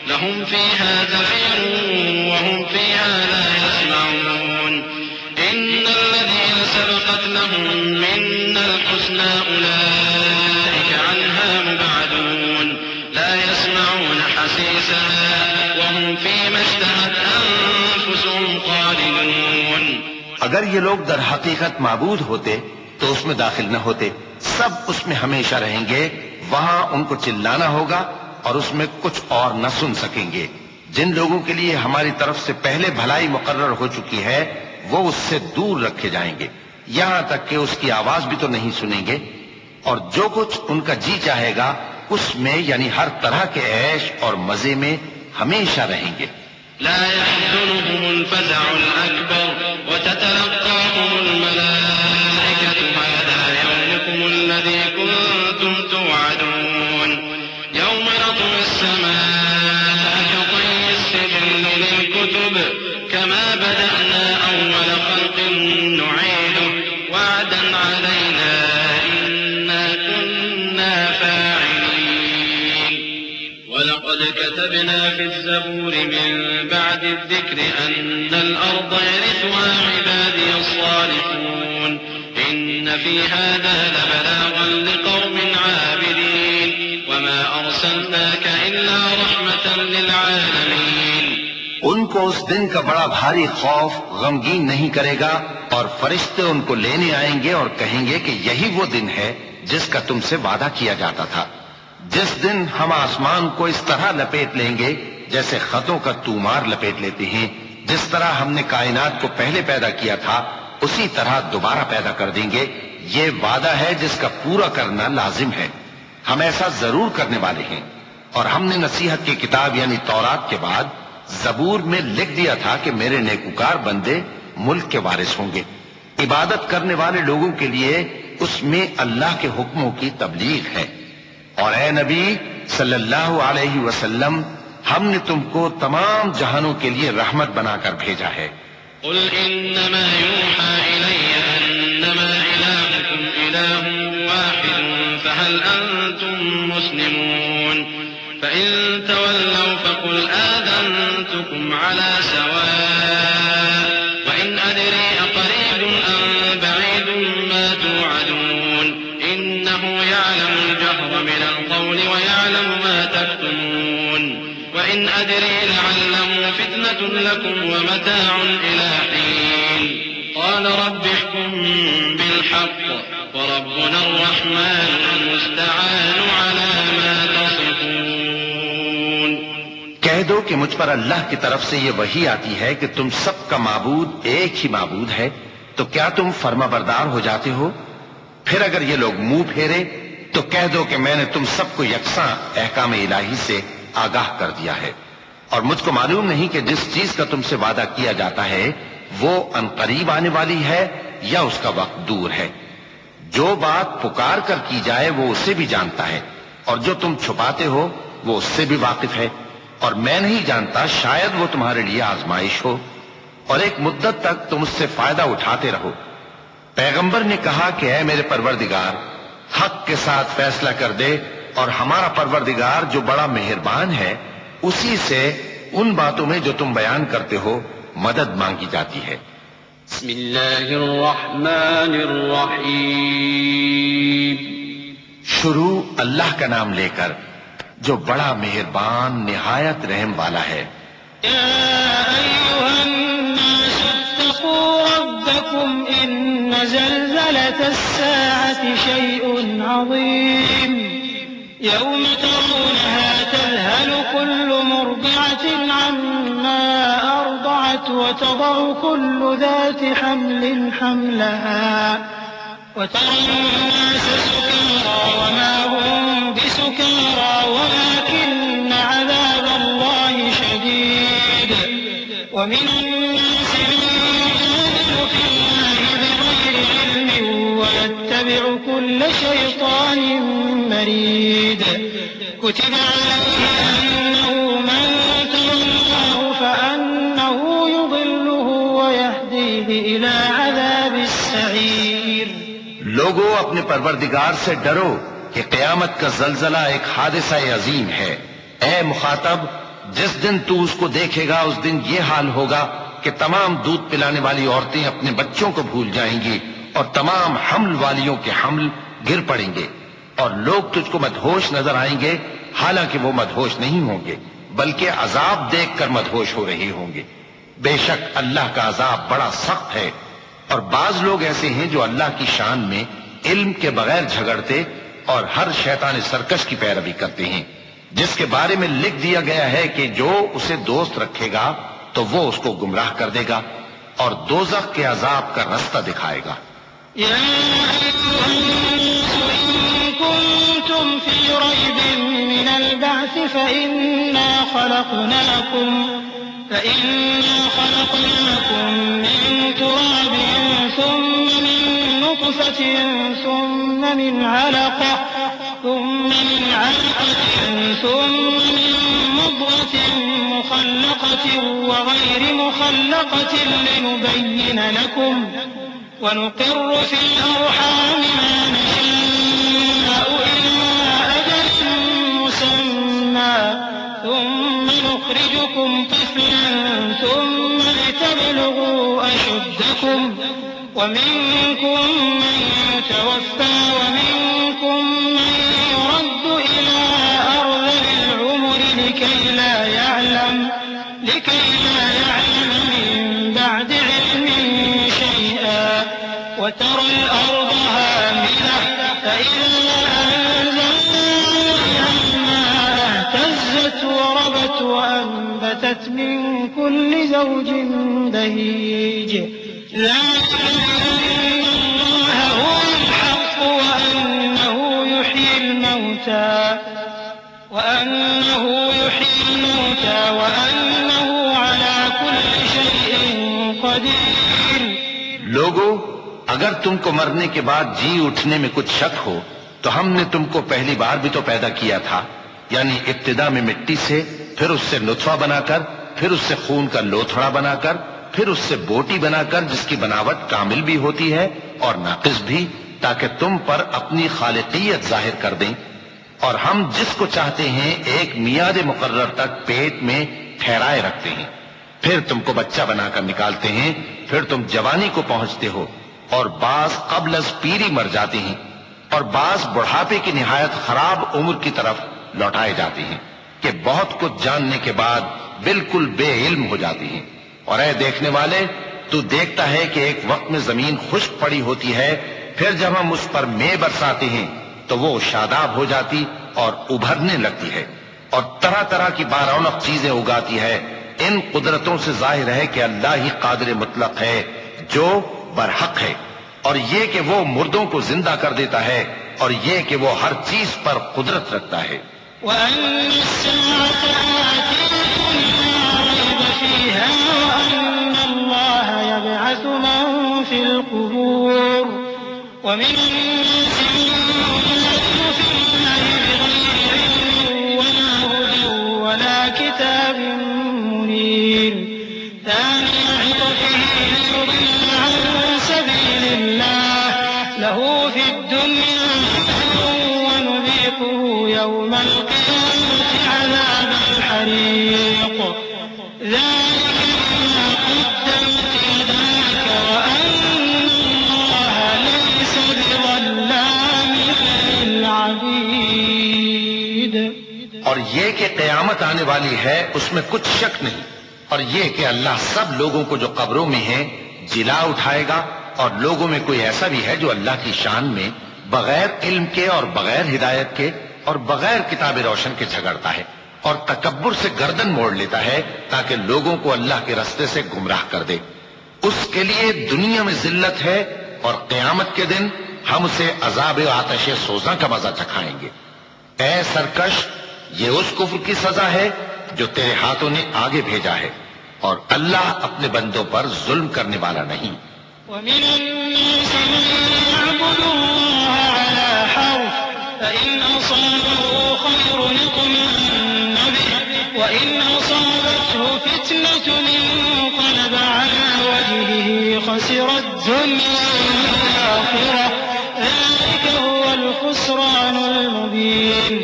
لهم فيها زفير وهم فيها لا يسمعون إن الذين سبقت لهم منا الحسنى أولئك عنها مبعدون لا يسمعون حسيسها وهم فيما اشتهت أنفسهم خالدون۔ اگر یہ لوگ در حقیقت معبود ہوتے تو اس میں داخل نہ ہوتے، سب اس میں ہمیشہ رہیں گے، وہاں ان کو چلانا ہوگا اور اس میں کچھ اور نہ سن سکیں گے۔ جن لوگوں کے لیے ہماری طرف سے پہلے بھلائی مقرر ہو چکی ہے وہ اس سے دور رکھے جائیں گے۔ یہاں تک کہ اس کی آواز بھی تو نہیں سنیں گے، اور جو کچھ ان کا جی چاہے گا اس میں یعنی ہر طرح کے عیش اور مزے میں ہمیشہ رہیں گے۔ لا يحزنهم الفزع الأكبر وتتلقاهم الملائكة هذا يومكم الذي كنتم توعدون يوم نطوي السماء كطي السجل للكتب كما بدأنا أول خلق نعيده وعدا علينا إنا كنا فاعلين ولقد كتبنا في الزبور من بعد الذكر أن الأرض يرثها عبادي الصالحون إن في هذا لبلاغا لقوم عابدين وما أرسلناك إلا رحمة للعالمين۔ ان کو اس دن کا بڑا بھاری خوف غمگین نہیں کرے گا، اور فرشتے ان کو لینے آئیں گے اور کہیں گے کہ یہی وہ دن ہے جس کا تم سے وعدہ کیا جاتا تھا، جس دن ہم آسمان کو اس طرح لپیٹ لیں گے جیسے خطوں کا تومار لپیٹ لیتے ہیں، جس طرح ہم نے کائنات کو پہلے پیدا کیا تھا اسی طرح دوبارہ پیدا کر دیں گے۔ یہ وعدہ ہے جس کا پورا کرنا لازم ہے، ہم ایسا ضرور کرنے والے ہیں۔ اور ہم نے نصیحت کی کتاب یعنی تورات کے بعد زبور میں لکھ دیا تھا کہ میرے نیکوکار بندے ملک کے وارث ہوں گے۔ عبادت کرنے والے لوگوں کے لیے اس میں اللہ کے حکموں کی تبلیغ ہے۔ اور اے نبی صلی اللہ علیہ وسلم، ہم نے تم کو تمام جہانوں کے لیے رحمت بنا کر بھیجا ہے۔ قل إنما يوحى إلي أنما إلهكم إله واحد فهل أنتم مسلمون فإن تولوا فقل آذنتكم على سواء وإن أدري أقريب أم بعيد ما توعدون إنه يعلم الجهر من القول ويعلم ما تكتمون وإن أدري لعله فتنة لكم ومتاع إلى حين قال رب احكم بالحق وربنا الرحمن المستعان على ما تصفون۔ کہہ دو کہ مجھ پر اللہ کی طرف سے یہ وحی آتی ہے کہ تم سب کا معبود ایک ہی معبود ہے، تو کیا تم فرما بردار ہو جاتے ہو؟ پھر اگر یہ لوگ منہ پھیرے تو کہہ دو کہ میں نے تم سب کو یکساں احکام الہی سے آگاہ کر دیا ہے، اور مجھ کو معلوم نہیں کہ جس چیز کا تم سے وعدہ کیا جاتا ہے وہ عنقریب آنے والی ہے یا اس کا وقت دور ہے۔ جو بات پکار کر کی جائے وہ اسے بھی جانتا ہے، اور جو تم چھپاتے ہو وہ اس سے بھی واقف ہے، اور میں نہیں جانتا شاید وہ تمہارے لیے آزمائش ہو، اور ایک مدت تک تم اس سے فائدہ اٹھاتے رہو۔ پیغمبر نے کہا کہ اے میرے پروردگار، حق کے ساتھ فیصلہ کر دے، اور ہمارا پروردگار جو بڑا مہربان ہے اسی سے ان باتوں میں جو تم بیان کرتے ہو مدد مانگی جاتی ہے۔ بسم اللہ الرحمن الرحیم۔ شروع اللہ کا نام لے کر جو بڑا مہربان نہایت رحم والا ہے۔ یا ایھا الناس اتقوا ربکم ان زلزلۃ الساعة شیء عظیم یوم ترونها تذهل كل مرضعة عما أرضعت وتضع كل ذات حمل حملها وترى الناس سكارى وما هم بسكارى ولكن عذاب الله شديد ومن الناس من يجادل في الله بغير علم ويتبع كل شيطان مريد كتب عليه أنه من تولاه فأنه يضله ويهديه إلى عذاب السعير۔ لوگو اپنے پروردگار سے ڈرو کہ قیامت کا زلزلہ ایک حادثہ عظیم ہے۔ اے مخاطب، جس دن تو اس کو دیکھے گا اس دن یہ حال ہوگا کہ تمام دودھ پلانے والی عورتیں اپنے بچوں کو بھول جائیں گی، اور تمام حمل والیوں کے حمل گر پڑیں گے، اور لوگ تجھ کو مدہوش نظر آئیں گے، حالانکہ وہ مدہوش نہیں ہوں گے بلکہ عذاب دیکھ کر مدہوش ہو رہے ہوں گے۔ بے شک اللہ کا عذاب بڑا سخت ہے، اور بعض لوگ ایسے ہیں جو اللہ کی شان میں علم کے بغیر جھگڑتے اور ہر شیطان سرکش کی پیروی کرتے ہیں، جس کے بارے میں لکھ دیا گیا ہے کہ جو اسے دوست رکھے گا تو وہ اس کو گمراہ کر دے گا اور دوزخ کے عذاب کا رستہ دکھائے گا۔ يا أيها الناس إن كنتم في ريب من البعث فإنا خلقناكم من تراب ثم من نطفة ثم من علقة ثم من مضغة مخلقة وغير مخلقة لنبين لكم ونقر في الأرحام ما نشاء إلى أجل مسمى ثم نخرجكم طفلا ثم لتبلغوا أشدكم ومنكم من يتوفى ومنكم من يرد إلى أرذل العمر لكي لا يعلم من بعد علم شيئا وترى الأرض هامدة فإذا أنزلنا عليها الماء اهتزت وربت وأنبتت من كل زوج بهيج ذلك بأن الله هو الحق وأنه يحيي الموتى وأنه على كل شيء قدير. لوگو، اگر تم کو مرنے کے بعد جی اٹھنے میں کچھ شک ہو تو ہم نے تم کو پہلی بار بھی تو پیدا کیا تھا، یعنی ابتدا میں مٹی سے، پھر اس سے نطفہ بنا کر، پھر اس سے خون کا لوتھڑا بنا کر، پھر اس سے بوٹی بنا کر جس کی بناوٹ کامل بھی ہوتی ہے اور ناقص بھی، تاکہ تم پر اپنی خالقیت ظاہر کر دیں. اور ہم جس کو چاہتے ہیں ایک میعاد مقرر تک پیٹ میں ٹھہرائے رکھتے ہیں، پھر تم کو بچہ بنا کر نکالتے ہیں، پھر تم جوانی کو پہنچتے ہو، اور بعض قبل از پیری مر جاتے ہیں، اور بعض بڑھاپے کی نہایت خراب عمر کی طرف لوٹائے جاتے ہیں کہ بہت کچھ جاننے کے بعد بالکل بے علم ہو جاتے ہیں. اور اے دیکھنے والے، تو دیکھتا ہے کہ ایک وقت میں زمین خشک پڑی ہوتی ہے، پھر جب ہم اس پر مے برساتے ہیں تو وہ شاداب ہو جاتی اور ابھرنے لگتی ہے اور طرح طرح کی بارونق چیزیں اگاتی ہے. ان قدرتوں سے ظاہر ہے کہ اللہ ہی قادر مطلق ہے جو برحق ہے، اور یہ کہ وہ مردوں کو زندہ کر دیتا ہے، اور یہ کہ وہ ہر چیز پر قدرت رکھتا ہے. وأن الساعة آتية لا ريب فيها وأن الله يبعث من في القبور ومن الناس من يجادل في الله بغير علم ولا هدى ولا كتاب منير ثاني عطفه ليضل عن سبيل الله له في الدنيا ونذيقه يوم القيامة عذاب الحريق ذلك بما قدمت يداك وأن الله ليس بظلام للعبيد. اور یہ کہ قیامت آنے والی ہے اس میں کچھ شک نہیں، اور یہ کہ اللہ سب لوگوں کو جو قبروں میں ہیں جلا اٹھائے گا، اور لوگوں میں کوئی ایسا بھی ہے جو اللہ کی شان میں بغیر علم کے اور بغیر ہدایت کے اور بغیر کتاب روشن کے جھگڑتا ہے اور تکبر سے گردن موڑ لیتا ہے تاکہ لوگوں کو اللہ کے راستے سے گمراہ کر دے. اس کے لیے دنیا میں ذلت ہے، اور قیامت کے دن ہم اسے عذاب آتش سوزاں کا مزہ چکھائیں گے. اے سرکش، یہ اس کفر کی سزا ہے جو تیرے ہاتھوں نے آگے بھیجا ہے، اور اللہ اپنے بندوں پر ظلم کرنے والا نہیں. ومن الناس من يعبد الله على حرف فإن أصابه خير اطمأن به وإن أصابته فتنة انقلب على وجهه خسر الدنيا والآخرة ذلك هو الخسران المبين.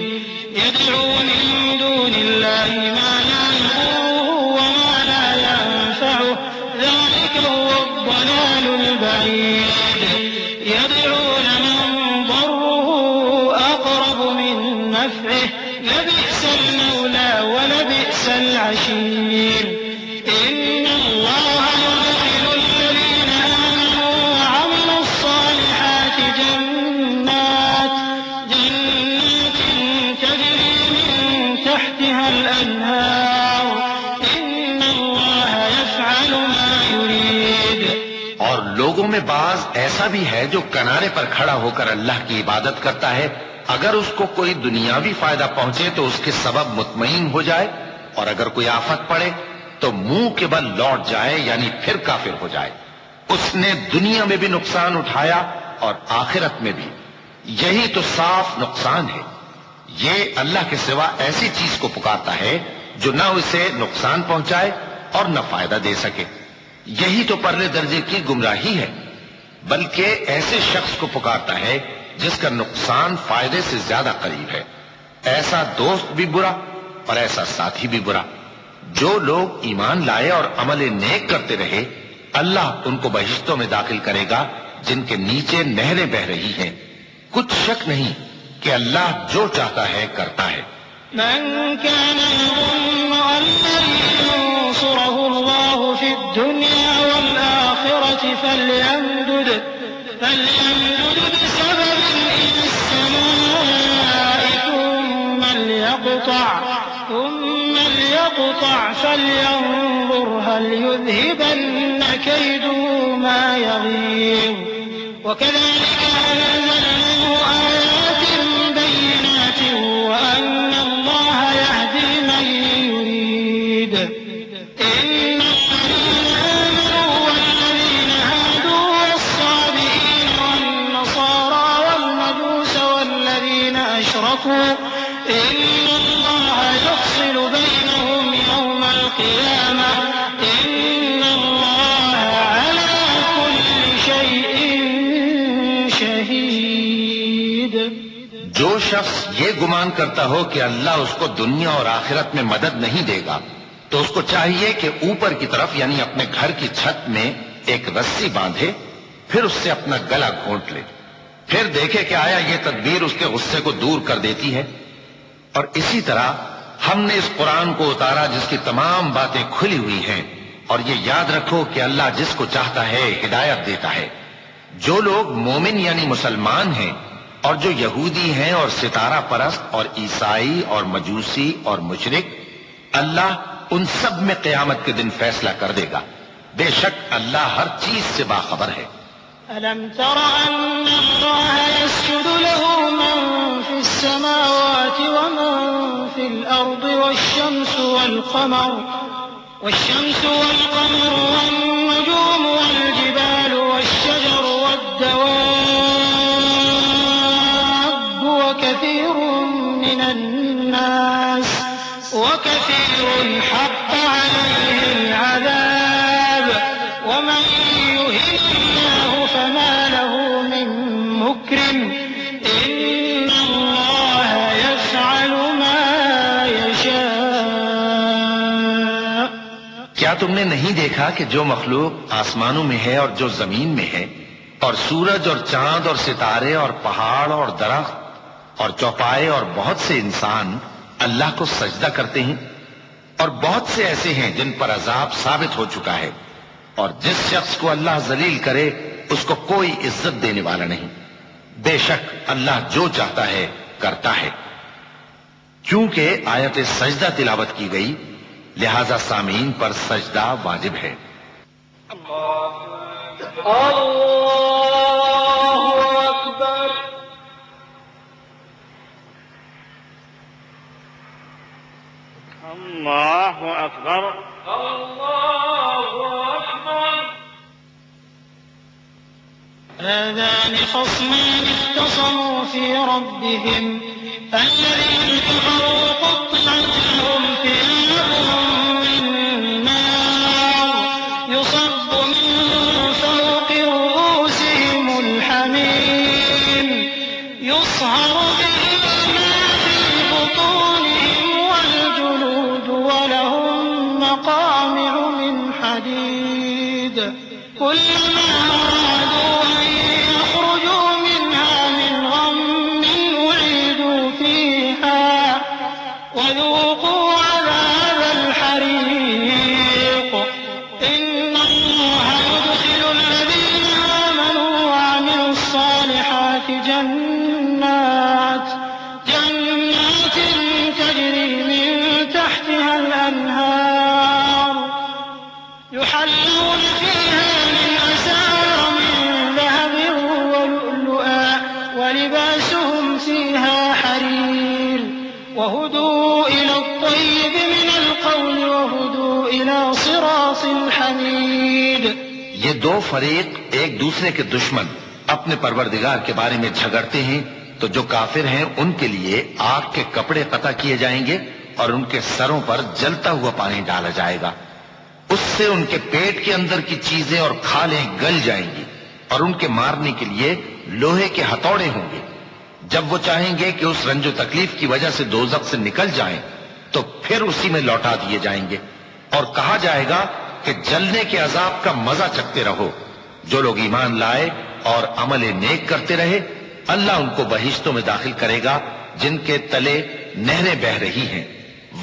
يدعو من دون الله ما لا يضره وما لا ينفعه ذلك هو الضلال البعيد. يدعون من ضره أقرب من نفعه لبئس المولى ولبئس العشير. إن الله يدخل الذين آمنوا وعملوا الصالحات جنات تجري من تحتها الأنهار إن الله يفعل ما يريد. اور لوگوں میں بعض ایسا بھی ہے جو کنارے پر کھڑا ہو کر اللہ کی عبادت کرتا ہے، اگر اس کو کوئی دنیاوی فائدہ پہنچے تو اس کے سبب مطمئن ہو جائے، اور اگر کوئی آفت پڑے تو منہ کے بل لوٹ جائے، یعنی پھر کافر ہو جائے۔ اس نے دنیا میں بھی نقصان اٹھایا اور آخرت میں بھی، یہی تو صاف نقصان ہے۔ یہ اللہ کے سوا ایسی چیز کو پکارتا ہے جو نہ اسے نقصان پہنچائے اور نہ فائدہ دے سکے، یہی تو پرلے درجے کی گمراہی ہے۔ بلکہ ایسے شخص کو پکارتا ہے جس کا نقصان فائدے سے زیادہ قریب ہے۔ ایسا دوست بھی برا اور ایسا ساتھی بھی برا۔ جو لوگ ایمان لائے اور عمل نیک کرتے رہے، اللہ ان کو بہشتوں میں داخل کرے گا جن کے نیچے نہریں بہ رہی ہیں۔ کچھ شک نہیں کہ اللہ جو چاہتا ہے کرتا ہے۔ من كان يظن أن لن ينصره الله في الدنيا والآخرة فليمدد بسبب إلى السماء ثم ليقطع فلينظر هل يذهبن كيده ما يغيظ وكذلك أنزلناه آيات بينات وأن الله يهدي من يريد إن الذين آمنوا والذين هادوا والصابئين والنصارى والمجوس والذين أشركوا إن الله يفصل بينهم يوم القيامة إن الله على كل شيء شهيد۔ جو شخص یہ گمان کرتا ہو کہ اللہ اس کو دنیا اور آخرت میں مدد نہیں دے گا تو اس کو چاہیے کہ اوپر کی طرف یعنی اپنے گھر کی چھت میں ایک رسی باندھے، پھر اس سے اپنا گلا گھونٹ لے، پھر دیکھے کہ آیا یہ تدبیر اس کے غصے کو دور کر دیتی ہے۔ اور اسی طرح ہم نے اس قرآن کو اتارا جس کی تمام باتیں کھلی ہوئی ہیں، اور یہ یاد رکھو کہ اللہ جس کو چاہتا ہے ہدایت دیتا ہے۔ جو لوگ مومن یعنی مسلمان ہیں اور جو یہودی ہیں اور ستارہ پرست اور عیسائی اور مجوسی اور مشرک، اللہ ان سب میں قیامت کے دن فیصلہ کر دے گا۔ بے شک اللہ ہر چیز سے باخبر ہے۔ ألم تر أن الله يسجد له من في السماوات ومن في الأرض والشمس والقمر والنجوم والجبال والشجر والدواب وكثير حق عليه العذاب ومن يهن الله فما له من مكرم إن الله يفعل ما يشاء۔ کیا تم نے نہیں دیکھا کہ جو مخلوق آسمانوں میں ہے اور جو زمین میں ہے، اور سورج اور چاند اور ستارے اور پہاڑ اور درخت اور چوپائے اور بہت سے انسان اللہ کو سجدہ کرتے ہیں، اور بہت سے ایسے ہیں جن پر عذاب ثابت ہو چکا ہے، اور جس شخص کو اللہ ذلیل کرے اس کو کوئی عزت دینے والا نہیں۔ بے شک اللہ جو چاہتا ہے کرتا ہے۔ چونکہ آیت سجدہ تلاوت کی گئی لہذا سامعین پر سجدہ واجب ہے۔ الله أكبر الله أكبر۔ هذان خصمان اختصموا في ربهم الذين كفروا قطعت لهم ثياب من نار يصب من فوق رؤوسهم الحميم يصهر به ما في بطونهم والجلود ولهم مقامع من حديد كلما أرادوا أن يخرجوا منها من غم أعيدوا فيها وذوقوا عذاب الحريق إن الله يدخل الذين آمنوا وعملوا الصالحات جنات تجري من تحتها الأنهار يحلون فيها من أساور حميد. یہ دو فریق ایک دوسرے کے دشمن اپنے پروردگار کے بارے میں جھگڑتے ہیں تو جو کافر ہیں ان کے لیے آگ کے کپڑے قطع کیے جائیں گے اور ان کے سروں پر جلتا ہوا پانی ڈالا جائے گا. اس سے ان کے پیٹ کے اندر کی چیزیں اور کھالیں گل جائیں گی اور ان کے مارنے کے لیے لوہے کے ہتھوڑے ہوں گے. جب وہ چاہیں گے کہ اس رنج و تکلیف کی وجہ سے دوزخ سے نکل جائیں تو پھر اسی میں لوٹا دیے جائیں گے اور کہا جائے گا کہ جلنے کے عذاب کا مزہ چکھتے رہو. جو لوگ ایمان لائے اور عمل نیک کرتے رہے اللہ ان کو بہشتوں میں داخل کرے گا جن کے تلے نہریں بہ رہی ہیں.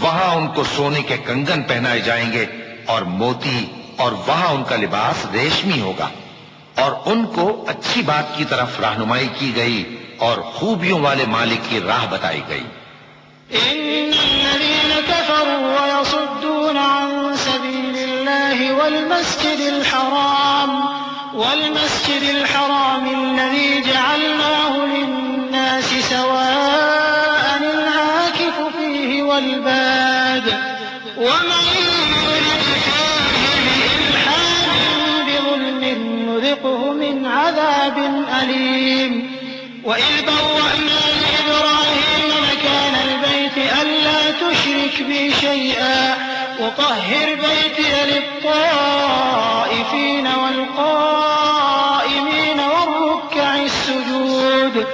وہاں ان کو سونے کے کنگن پہنائے جائیں گے اور موتی اور وہاں ان کا لباس ریشمی ہوگا اور ان کو اچھی بات کی طرف رہنمائی کی گئی اور خوبیوں والے مالک کی راہ بتائی گئی. إن الذين كفروا ويصدون عن سبيل الله والمسجد الحرام الذي جعلناه للناس سواء العاكف فيه والباد ومن يرد فيه بإلحاد بظلم نذقه من عذاب أليم. وإذ بوأنا لإبراهيم مكان البيت ألا تشرك بي شيئا وطهر بيتي للطائفين والقائمين والركع السجود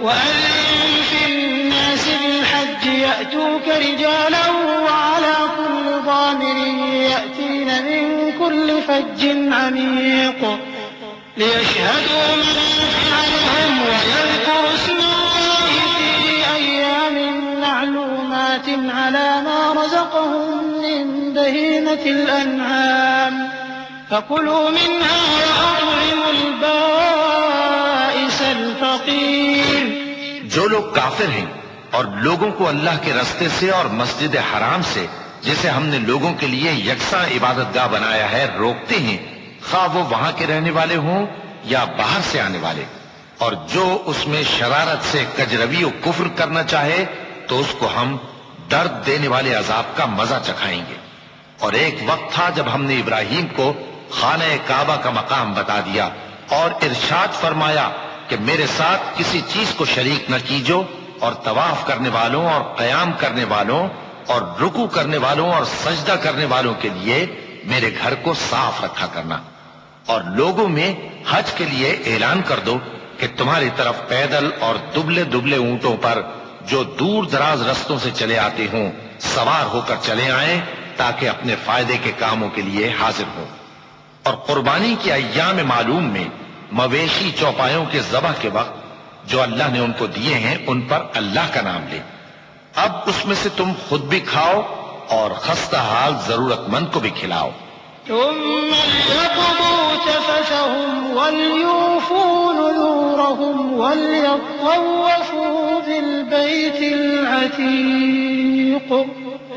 وأذن في الناس بالحج يأتوك رجالا وعلى كل ضامر يأتين من كل فج عميق ليشهدوا منافع لهم ويذكروا اسم الله في أيام معلومات على ما رزقهم من بهيمة الأنعام فكلوا منها وأطعموا البائس الفقير. جو لوگ کافر ہیں اور لوگوں کو اللہ کے رستے سے اور مسجد حرام سے جسے ہم نے لوگوں کے لیے یکساں عبادت گاہ بنایا ہے روکتے ہیں خواہ وہ وہاں کے رہنے والے ہوں یا باہر سے آنے والے، اور جو اس میں شرارت سے کجروی و کفر کرنا چاہے تو اس کو ہم درد دینے والے عذاب کا مزہ چکھائیں گے. اور ایک وقت تھا جب ہم نے ابراہیم کو خانہ کعبہ کا مقام بتا دیا اور ارشاد فرمایا کہ میرے ساتھ کسی چیز کو شریک نہ کیجو اور طواف کرنے والوں اور قیام کرنے والوں اور رکوع کرنے والوں اور سجدہ کرنے والوں کے لیے میرے گھر کو صاف رکھا کرنا. اور لوگوں میں حج کے لیے اعلان کر دو کہ تمہاری طرف پیدل اور دبلے دبلے اونٹوں پر جو دور دراز رستوں سے چلے آتے ہوں سوار ہو کر چلے آئیں تاکہ اپنے فائدے کے کاموں کے لیے حاضر ہوں. اور قربانی کے ایام معلوم میں مویشی چوپایوں کے ذبح کے وقت جو اللہ نے ان کو دیے ہیں ان پر اللہ کا نام لے. اب اس میں سے تم خود بھی کھاؤ اور خستہ حال ضرورت مند کو بھی کھلاؤ. ثم ليقضوا تفثهم وليوفوا نذورهم وليطوفوا بالبيت العتيق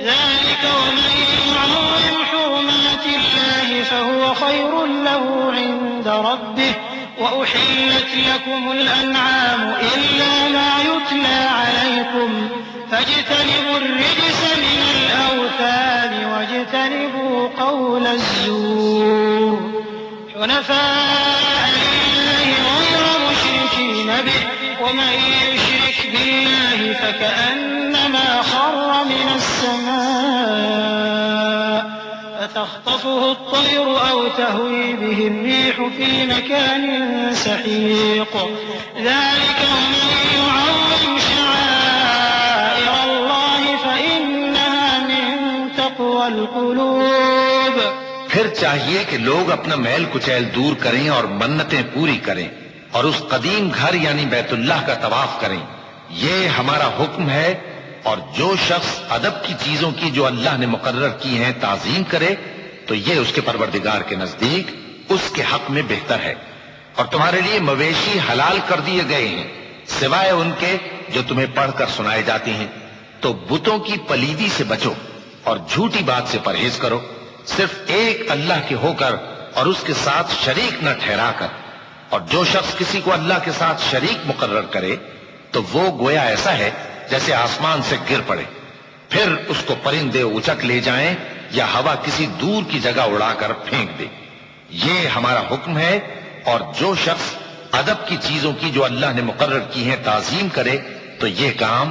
ذلك ومن يعظم حرمات الله فهو خير له عند ربه وأحلت لكم الأنعام إلا ما يتلى عليكم فاجتنبوا الرجس من الأوثان واجتنبوا قول الزور حنفاء لله غير مشركين به ومن يشرك بالله فكأنما خر من السماء فتخطفه الطير أو تهوي به الريح في مكان سحيق ذلك ومن يعظم شعائر الله فإنها من تقوى القلوب. پھر چاہیے کہ لوگ اپنا میل کچیل دور کریں اور منتیں پوری کریں اور اس قدیم گھر یعنی بیت اللہ کا طواف کریں. یہ ہمارا حکم ہے. اور جو شخص ادب کی چیزوں کی جو اللہ نے مقرر کی ہیں تعظیم کرے تو یہ اس کے پروردگار کے نزدیک اس کے حق میں بہتر ہے. اور تمہارے لیے مویشی حلال کر دیے گئے ہیں سوائے ان کے جو تمہیں پڑھ کر سنائے جاتے ہیں. تو بتوں کی پلیدی سے بچو اور جھوٹی بات سے پرہیز کرو صرف ایک اللہ کے ہو کر اور اس کے ساتھ شریک نہ ٹھہرا کر. اور جو شخص کسی کو اللہ کے ساتھ شریک مقرر کرے تو وہ گویا ایسا ہے جیسے آسمان سے گر پڑے پھر اس کو پرندے اچک لے جائیں یا ہوا کسی دور کی جگہ اڑا کر پھینک دے. یہ ہمارا حکم ہے، اور جو شخص ادب کی چیزوں کی جو اللہ نے مقرر کی ہیں تعظیم کرے تو یہ کام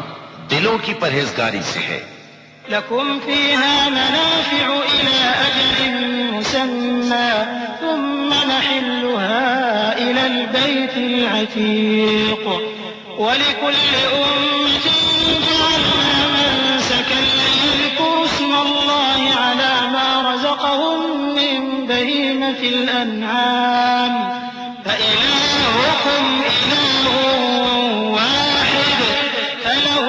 دلوں کی پرہیزگاری سے ہے. لكم فيها منافع إلى أجل مسمى ثم نحلها إلى البيت العتيق ولكل أمة جعلنا منسكا ليذكروا اسم الله على ما رزقهم من بهيمة الأنعام فإلهكم إله واحد فله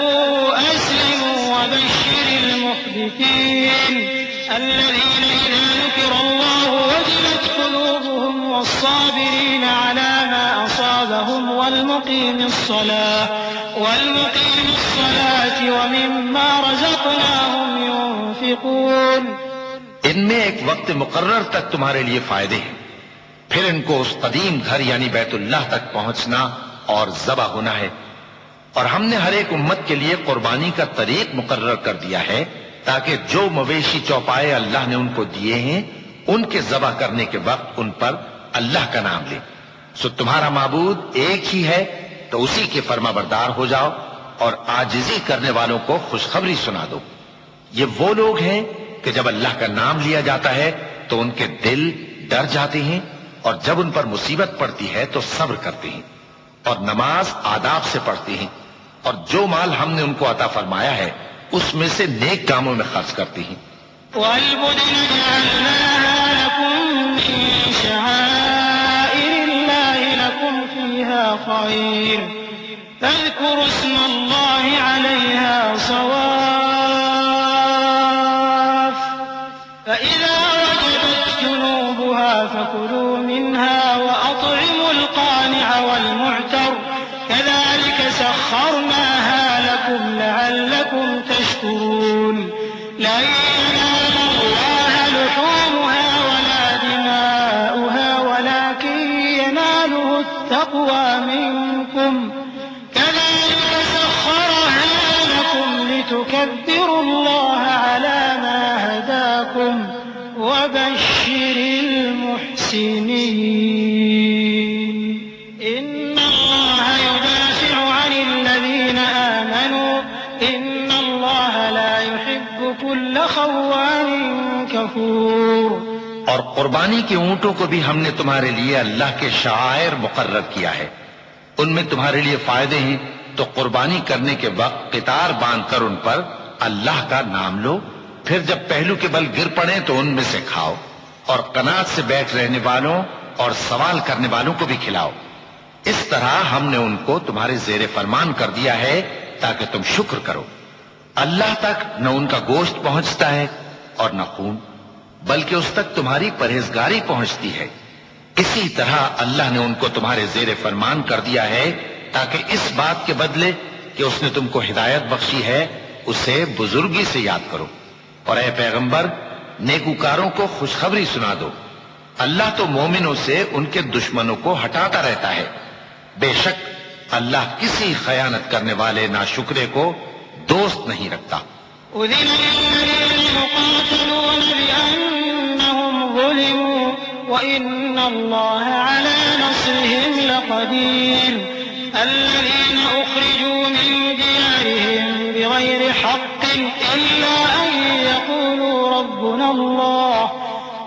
أسلموا وبشر المخبتين الذين إذا ذكر الله وجلت قلوبهم والصابرين على ما أصابهم والمقيم الصلاة ومما رزقناهم ينفقون. ان میں ایک وقت مقرر تک تمہارے لیے فائدے ہیں، پھر ان کو اس قدیم گھر یعنی بیت اللہ تک پہنچنا اور ذبح ہونا ہے. اور ہم نے ہر ایک امت کے لیے قربانی کا طریق مقرر کر دیا ہے تاکہ جو مویشی چوپائے اللہ نے ان کو دیے ہیں ان کے ذبح کرنے کے وقت ان پر اللہ کا نام لیں. سو تمہارا معبود ایک ہی ہے تو اسی کے فرما بردار ہو جاؤ اور عاجزی کرنے والوں کو خوشخبری سنا دو. یہ وہ لوگ ہیں کہ جب اللہ کا نام لیا جاتا ہے تو ان کے دل ڈر جاتے ہیں، اور جب ان پر مصیبت پڑتی ہے تو صبر کرتے ہیں اور نماز آداب سے پڑھتے ہیں، اور جو مال ہم نے ان کو عطا فرمایا ہے اس میں سے نیک کاموں میں خرچ کرتے ہیں. والبدن جعلناها لكم من شعائر الله لكم فيها خير فاذكروا اسم الله عليها صواف فإذا وجبت جنوبها فكلوا منها وأطعموا القانع والمعتر كذلك سخرناها لكم لعلكم تشكرون. لا ينال الله لحومها ولا دماؤها ولكن يناله التقوى منكم كذلك سخرها لكم لتكبروا الله على ما هداكم وبشر المحسنين. إن الله يدافع عن الذين آمنوا إن الله لا يحب كل خوان كفور. اور قربانی کے اونٹوں کو بھی ہم نے تمہارے لیے اللہ کے شعائر مقرر کیا ہے، ان میں تمہارے لیے فائدے ہیں. تو قربانی کرنے کے وقت قطار باندھ کر ان پر اللہ کا نام لو، پھر جب پہلو کے بل گر پڑے تو ان میں سے کھاؤ، اور قناعت سے بیٹھ رہنے والوں اور سوال کرنے والوں کو بھی کھلاؤ. اس طرح ہم نے ان کو تمہارے زیر فرمان کر دیا ہے تاکہ تم شکر کرو. اللہ تک نہ ان کا گوشت پہنچتا ہے اور نہ خون، بلکہ اس تک تمہاری پرہیزگاری پہنچتی ہے. اسی طرح اللہ نے ان کو تمہارے زیر فرمان کر دیا ہے تاکہ اس بات کے بدلے کہ اس نے تم کو ہدایت بخشی ہے اسے بزرگی سے یاد کرو. اور اے پیغمبر نیکوکاروں کو خوشخبری سنا دو، اللہ تو مومنوں سے ان کے دشمنوں کو ہٹاتا رہتا ہے. بے شک اللہ کسی خیانت کرنے والے ناشکرے کو دوست نہیں رکھتا. أذن للذين يقاتلون بأنهم ظلموا وإن الله على نصرهم لقدير. الذين أخرجوا من ديارهم بغير حق إلا أن يقولوا ربنا الله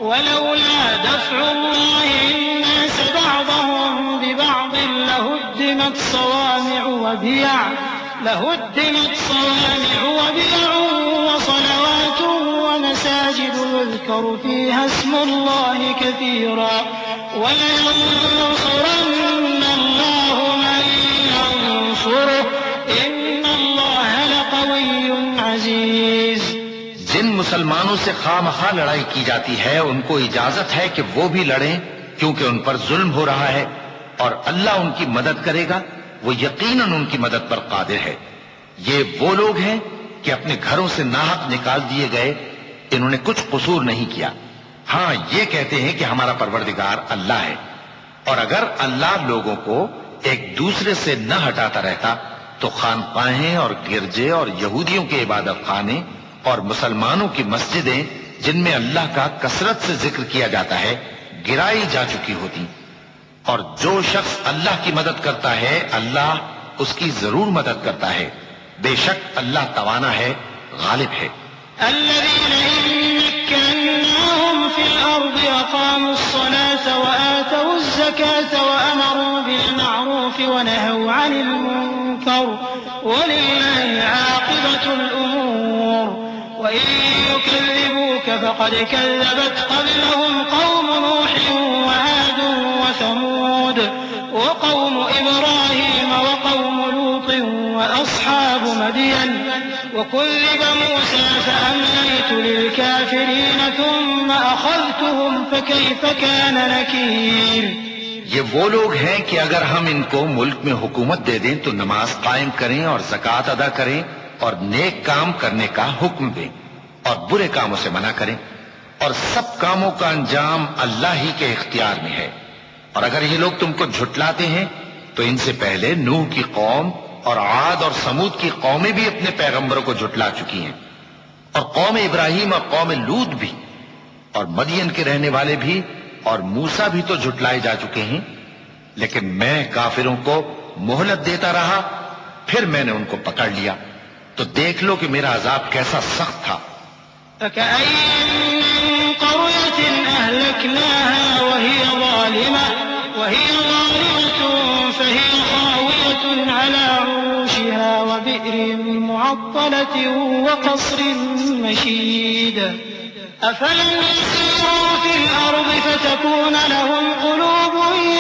ولولا دفع الله الناس بعضهم ببعض لهدمت صوامع وبيع وصلوات ومساجد يذكر فيها اسم الله كثيرا ولينصرن الله من ينصره إن الله لقوي عزيز. جن مسلمانوں سے خواہ مخواہ لڑائی کی جاتی ہے ان کو اجازت ہے کہ وہ بھی لڑیں کیونکہ ان پر ظلم ہو رہا ہے، اور اللہ ان کی مدد کرے گا، وہ یقیناً ان کی مدد پر قادر ہے. یہ وہ لوگ ہیں کہ اپنے گھروں سے ناحق نکال دیے گئے، انہوں نے کچھ قصور نہیں کیا. ہاں یہ کہتے ہیں کہ ہمارا پروردگار اللہ ہے، اور اگر اللہ لوگوں کو ایک دوسرے سے نہ ہٹاتا رہتا تو خانقاہیں اور گرجے اور یہودیوں کے عبادت خانے اور مسلمانوں کی مسجدیں جن میں اللہ کا کثرت سے ذکر کیا جاتا ہے گرائی جا چکی ہوتی، اور جو شخص اللہ کی مدد کرتا ہے اللہ اس کی ضرور مدد کرتا ہے، بے شک اللہ توانا ہے، غالب ہے۔ الذين إن مكناهم في الأرض أقاموا الصلاة وآتوا الزكاة وأمروا بالمعروف ونهوا عن المنكر ولله عاقبة الأمور وإن يكذبوك فقد كذبت قبلهم قوم نوح وعاد وثمود وقوم إبراهيم وقوم لوط وأصحاب مدين وكذب موسى فأمليت للكافرين ثم أخذتهم فكيف كان نكير۔ یہ وہ لوگ ہیں کہ اگر ہم ان کو ملک میں حکومت دے دیں تو نماز قائم کریں اور زکوٰۃ ادا کریں اور نیک کام کرنے کا حکم دیں اور برے کاموں سے منع کریں، اور سب کاموں کا انجام اللہ ہی کے اختیار میں ہے۔ اور اگر یہ لوگ تم کو جھٹلاتے ہیں تو ان سے پہلے نوح کی قوم اور عاد اور سمود کی قومیں بھی اپنے پیغمبروں کو جھٹلا چکی ہیں، اور قوم ابراہیم اور قوم لوط بھی، اور مدین کے رہنے والے بھی، اور موسیٰ بھی تو جھٹلائے جا چکے ہیں، لیکن میں کافروں کو مہلت دیتا رہا، پھر میں نے ان کو پکڑ لیا، تو دیکھ لو کہ میرا عذاب کیسا سخت تھا۔ فكأين من قرية أهلكناها وهي ظالمة فهي خاوية على عروشها وبئر معطلة وقصر مشيد أفلم يسيروا في الأرض فتكون لهم قلوب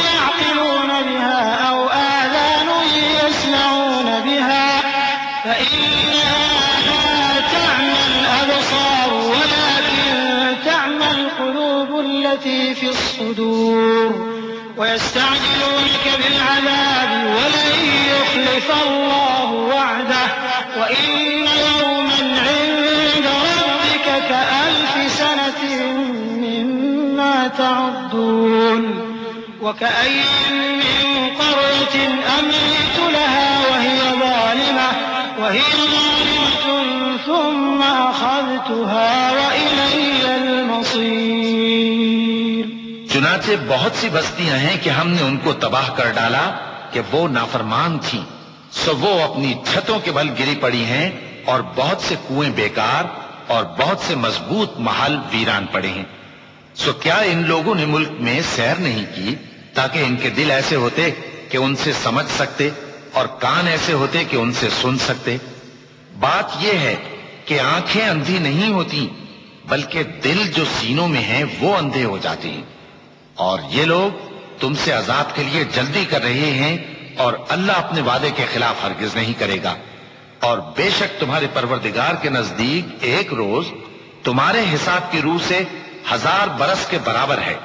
يعقلون بها أو آذان يسمعون بها فإنها لا تعمى الأبصار ولكن تعمى القلوب التي في الصدور ويستعجلونك بالعذاب ولن يخلف الله وعده وإن يوما عند ربك كألف سنة مما تعدون وكأين من قرية أمليت لها وهي ظالمة ثم أخذتها وإلي المصير۔ چنانچہ بہت سی بستیاں ہیں کہ ہم نے ان کو تباہ کر ڈالا کہ وہ نافرمان تھیں، سو وہ اپنی چھتوں کے بل گری پڑی ہیں، اور بہت سے کنویں بیکار اور بہت سے مضبوط محل ویران پڑے ہیں۔ سو کیا ان لوگوں نے ملک میں سیر نہیں کی تاکہ ان کے دل ایسے ہوتے کہ ان سے سمجھ سکتے اور کان ایسے ہوتے کہ ان سے سن سکتے؟ بات یہ ہے کہ آنکھیں اندھی نہیں ہوتی بلکہ دل جو سینوں میں ہیں وہ اندھے ہو جاتے ہیں، اور یہ لوگ تم سے عذاب کے لیے جلدی کر رہے ہیں، اور اللہ اپنے وعدے کے خلاف ہرگز نہیں کرے گا۔ اور بے شک تمہارے پروردگار کے نزدیک ایک روز تمہارے حساب کی روح سے 1000 برس کے برابر ہے،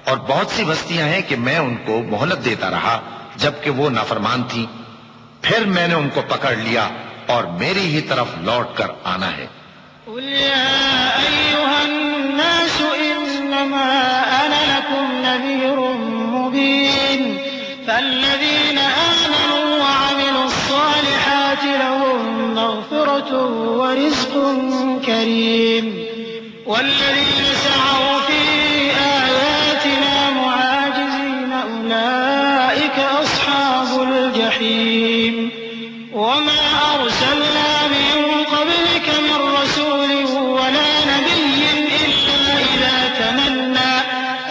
اور بہت سی بستیاں ہیں کہ میں ان کو مہلت دیتا رہا جبکہ وہ نافرمان تھی، پھر میں نے ان کو پکڑ لیا اور میری ہی طرف لوٹ کر آنا ہے۔ قل يا أيها الناس إنما أنا لكم نذير مبين فالذين آمنوا وعملوا الصالحات لهم مغفرة ورزق كريم والذين سعوا في آياتنا معاجزين أولئك أصحاب الجحيم وما أرسلنا من قبلك من رسول ولا نبي إلا إذا تمنى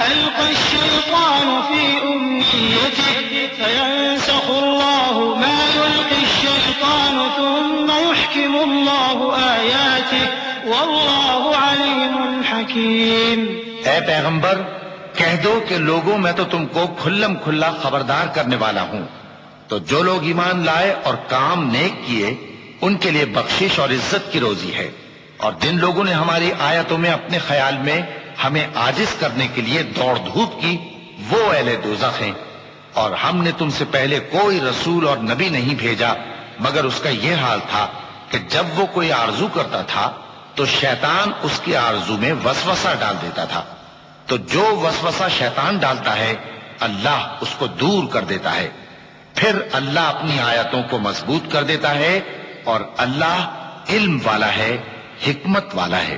ألقى الشيطان في أمنيته فينسخ الله ما يلقي الشيطان ثم يحكم الله آياته والله عليم حكيم۔ اے پیغمبر کہہ دو کہ لوگوں میں تو تم کو کھلم کھلا خبردار کرنے والا ہوں، تو جو لوگ ایمان لائے اور کام نیک کیے ان کے لیے بخشش اور عزت کی روزی ہے، اور جن لوگوں نے ہماری آیتوں میں اپنے خیال میں ہمیں عاجز کرنے کے لیے دوڑ دھوپ کی وہ اہل دوزخ ہیں۔ اور ہم نے تم سے پہلے کوئی رسول اور نبی نہیں بھیجا مگر اس کا یہ حال تھا کہ جب وہ کوئی آرزو کرتا تھا تو شیطان اس کی آرزو میں وسوسہ ڈال دیتا تھا، تو جو وسوسہ شیطان ڈالتا ہے اللہ اس کو دور کر دیتا ہے، پھر اللہ اپنی آیتوں کو مضبوط کر دیتا ہے، اور اللہ علم والا ہے، حکمت والا ہے۔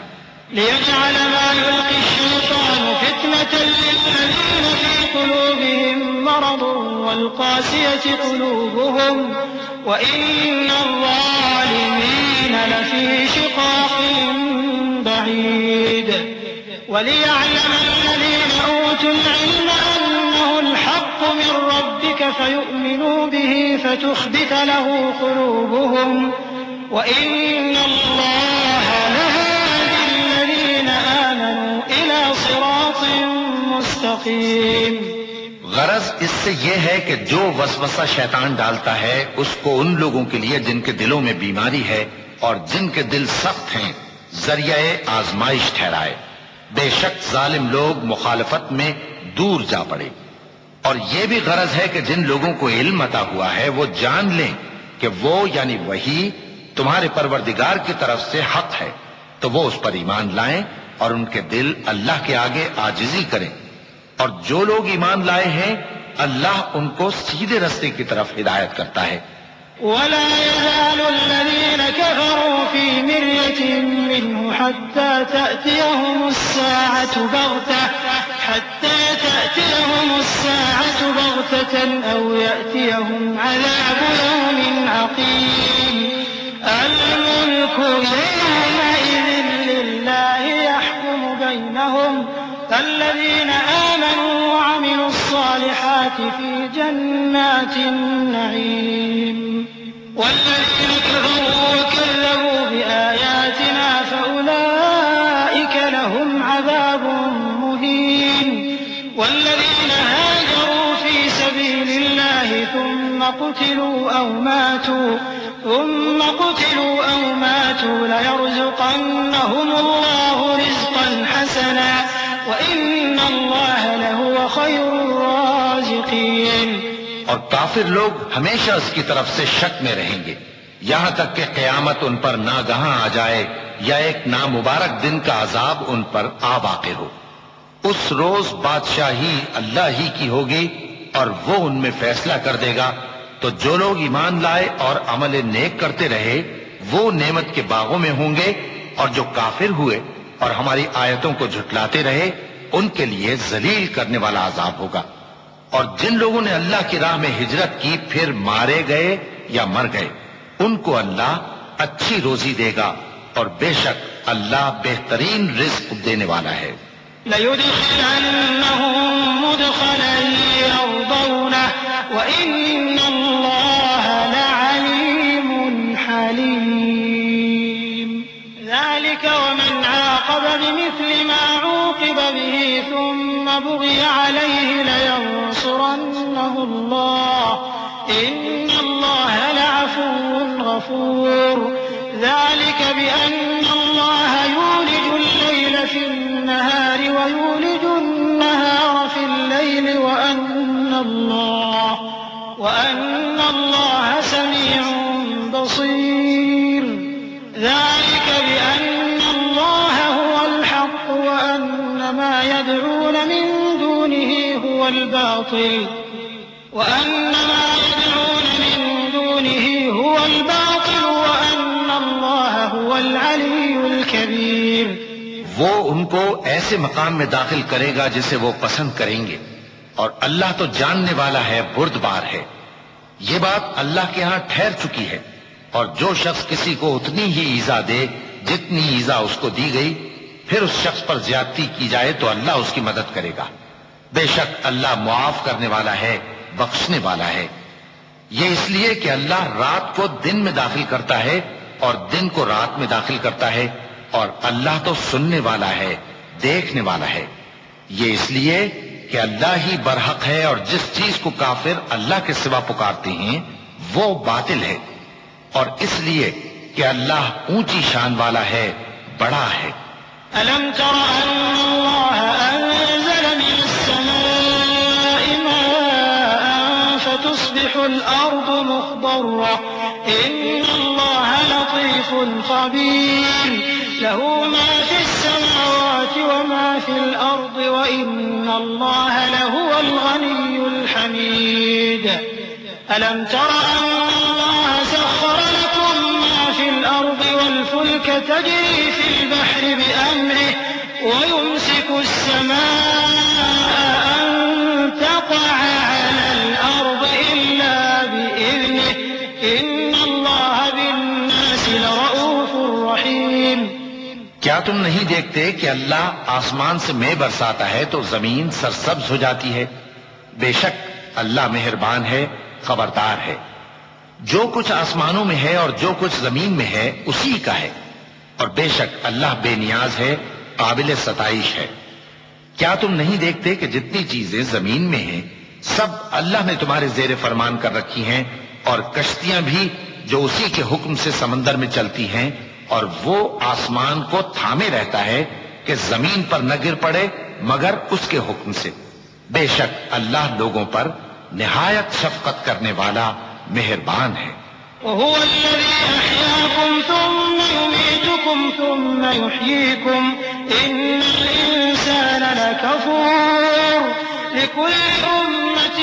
ليجعل ما يلقي الشيطان فتنة للذين في قلوبهم مرض والقاسية قلوبهم وإن الظالمين لفي شقاق بعيد وليعلم الذين أوتوا العلم أنه الحق من ربك فيؤمنوا به فتخبت له قلوبهم وإن الله لهادي الذين آمنوا إلى صراط مستقيم. غرض اس سے یہ ہے کہ جو وسوسہ شیطان ڈالتا ہے اس کو ان لوگوں کے لیے جن کے دلوں میں بیماری ہے اور جن کے دل سخت ہیں ذریعہ آزمائش ٹھہرائے. بے شک ظالم لوگ مخالفت میں دور جا پڑے. اور یہ بھی غرض ہے کہ جن لوگوں کو علم عطا ہوا ہے وہ جان لیں کہ وہ یعنی وہی تمہارے پروردگار کی طرف سے حق ہے تو وہ اس پر ایمان لائیں اور ان کے دل اللہ کے آگے عاجزی کریں. اور جو لوگ ایمان لائے ہیں اللہ ان کو سیدھے رستے کی طرف ہدایت کرتا ہے. ولا يزال الذين كفروا في مرية منه حتى تأتيهم الساعة بغتة أو يأتيهم عذاب يوم عقيم. الملك يومئذ لله يحكم بينهم الذين آمنوا وعملوا الصالحات في جنات النعيم والذين كفروا وكذبوا بآياتنا فأولئك لهم عذاب مهين. والذين هاجروا في سبيل الله ثم قتلوا أو ماتوا ليرزقنهم الله رزقا حسنا وإن الله لهو خير الرازقين. اور کافر لوگ ہمیشہ اس کی طرف سے شک میں رہیں گے یہاں تک کہ قیامت ان پر ناگہاں آ جائے یا ایک نامبارک دن کا عذاب ان پر آ واقع ہو. اس روز بادشاہی اللہ ہی کی ہوگی اور وہ ان میں فیصلہ کر دے گا. تو جو لوگ ایمان لائے اور عمل نیک کرتے رہے وہ نعمت کے باغوں میں ہوں گے اور جو کافر ہوئے اور ہماری آیتوں کو جھٹلاتے رہے ان کے لیے ذلیل کرنے والا عذاب ہوگا. اور جن لوگوں نے اللہ کی راہ میں ہجرت کی پھر مارے گئے یا مر گئے ان کو اللہ اچھی روزی دے گا اور بے شک اللہ بہترین رزق دینے والا ہے. لَيُدْخِلَنَّهُم مُّدْخَلًا يَرْضَوْنَهُ وَإِنَّ اللَّهَ لَعَلِيمٌ حَلِيمٌ. ذَلِكَ وَمَنْ عَاقَبَ بِمِثْلِ مَا عُوقِبَ بِهِ ثُمَّ بُغِيَ عَلَيْهِ لَيَنصُرَنَّهُ اللَّهُ إِنَّ اللَّهَ لَعَفُوٌّ غَفُورٌ. ذَلِكَ بِأَنَّ اللَّهَ يُولِجُ اللَّيْلَ فِي النَّهَارِ وَيُولِجُ النَّهَارَ فِي اللَّيْلِ وَأَنَّ اللَّهَ سَمِيعٌ بَصِيرٌ. ذَلِكَ بِأَنَّ اللَّهَ هُوَ الْحَقُّ وَأَنَّ مَا يَدْعُونَ مِن دُونِهِ هُوَ الْبَاطِلُ وَأَنَّ اللَّهَ هُوَ الْعَلِيُّ الْكَبِيرُ. وہ ان کو ایسے مقام میں داخل کرے گا جسے وہ پسند کریں گے اور اللہ تو جاننے والا ہے بردبار ہے. یہ بات اللہ کے ہاں ٹھہر چکی ہے اور جو شخص کسی کو اتنی ہی ایذا دے جتنی ایذا اس کو دی گئی پھر اس شخص پر زیادتی کی جائے تو اللہ اس کی مدد کرے گا. بے شک اللہ معاف کرنے والا ہے بخشنے والا ہے. یہ اس لیے کہ اللہ رات کو دن میں داخل کرتا ہے اور دن کو رات میں داخل کرتا ہے اور اللہ تو سننے والا ہے دیکھنے والا ہے. یہ اس لیے کہ اللہ ہی برحق ہے اور جس چیز کو کافر اللہ کے سوا پکارتے ہیں وہ باطل ہے اور اس لیے کہ اللہ اونچی شان والا ہے بڑا ہے. أَلَمْ تَرَ أَنَّ اللَّهَ أَنزَلَ مِنَ السَّمَاءِ مَاءً فَتُصْبِحُ الْأَرْضُ مُخْضَرَّةً إِنَّ اللَّهَ لَطِيفٌ خَبِيرٌ لَهُ مَا فِي السَّمَاوَاتِ وَمَا فِي الْأَرْضِ وَإِنَّ اللَّهَ لَهُوَ الْغَنِيُّ الْحَمِيدُ. أَلَمْ تَرَ أَنَّ اللَّهَ سَخَّرَ لَكُم مَّا فِي الْأَرْضِ وَالْفُلْكَ الفلك تجري في البحر بأمره ويمسك السماء أن تقع على الأرض إلا بإذنه إن الله بالناس لرؤوف رحيم. کیا تم نہیں دیکھتے کہ اللہ آسمان سے مے برساتا ہے تو زمین سرسبز ہو جاتی ہے؟ بے شک اللہ مہربان ہے، خبردار ہے. جو کچھ آسمانوں میں ہے اور جو کچھ زمین میں ہے اسی کا ہے، اور بے شک اللہ بے نیاز ہے، قابل ستائش ہے. کیا تم نہیں دیکھتے کہ جتنی چیزیں زمین میں ہیں سب اللہ نے تمہارے زیر فرمان کر رکھی ہیں، اور کشتیاں بھی جو اسی کے حکم سے سمندر میں چلتی ہیں، اور وہ آسمان کو تھامے رہتا ہے کہ زمین پر نہ گر پڑے مگر اس کے حکم سے. بے شک اللہ لوگوں پر نہایت شفقت کرنے والا مہربان ہے. وهو الذي أحياكم ثم يميتكم ثم يحييكم إن الإنسان لكفور لكل أمة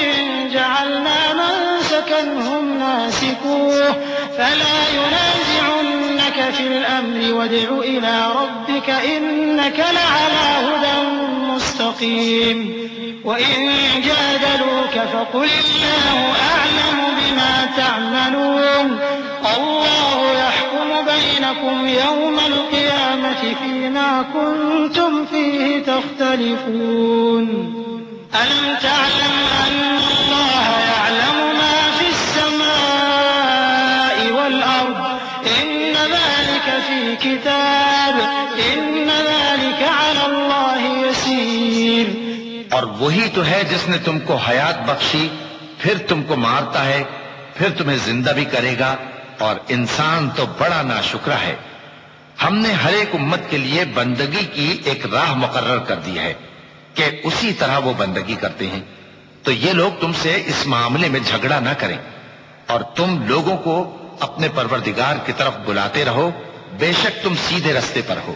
جعلنا منسكا هم ناسكوه فلا ينازعنك في الأمر وادع إلى ربك إنك لعلى هدى مستقيم. وإن جادلوك فقل الله أعلم بما تعملون الله يحكم بينكم يوم القيامة فيما كنتم فيه تختلفون. ألم تعلم أن الله يعلم ما في السماء والأرض إن ذلك في كتاب إن ذلك على الله يسير. اور وہی تو ہے جس نے تم کو حیات بخشی، پھر تم کو مارتا ہے، پھر تمہیں زندہ بھی کرے گا، اور انسان تو بڑا ناشکرا ہے. ہم نے ہر ایک امت کے لیے بندگی کی ایک راہ مقرر کر دی ہے کہ اسی طرح وہ بندگی کرتے ہیں. تو یہ لوگ تم سے اس معاملے میں جھگڑا نہ کریں، اور تم لوگوں کو اپنے پروردگار کی طرف بلاتے رہو، بے شک تم سیدھے رستے پر ہو.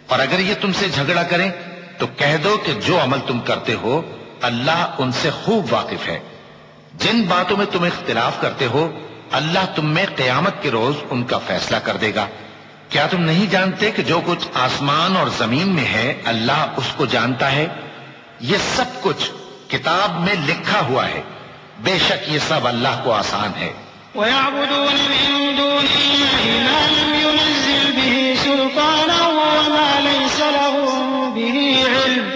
اور اگر یہ تم سے جھگڑا کریں تو کہہ دو کہ جو عمل تم کرتے ہو اللہ ان سے خوب واقف ہے. جن باتوں میں تم اختلاف کرتے ہو اللہ تم میں قیامت کے روز ان کا فیصلہ کر دے گا. کیا تم نہیں جانتے کہ جو کچھ آسمان اور زمین میں ہے اللہ اس کو جانتا ہے؟ یہ سب کچھ کتاب میں لکھا ہوا ہے. بے شک یہ سب اللہ کو آسان ہے. ويعبدون من دون الله ما لم ينزل به سلطانا وما ليس لهم به علم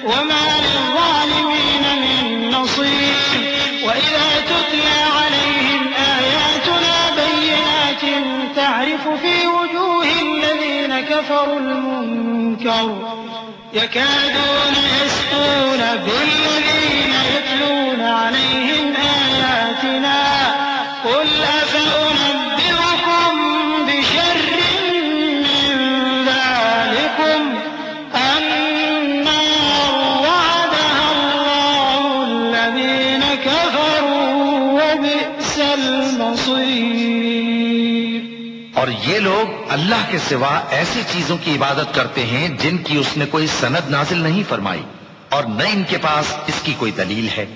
وما للظالمين من نصير. وإذا تتلى عليهم آياتنا بينات تعرف في وجوه الذين كفروا المنكر يكادون يسطون بالذين يتلون عليهم آياتنا قل أفأنبئكم بشر من ذلكم النار وعدها الله الذين كفروا وبئس المصير. اور یہ لوگ اللہ کے سوا ایسی چیزوں کی عبادت کرتے ہیں جن کی اس نے کوئی سند نازل نہیں فرمائی، اور نہ ان کے پاس اس کی کوئی دلیل ہے،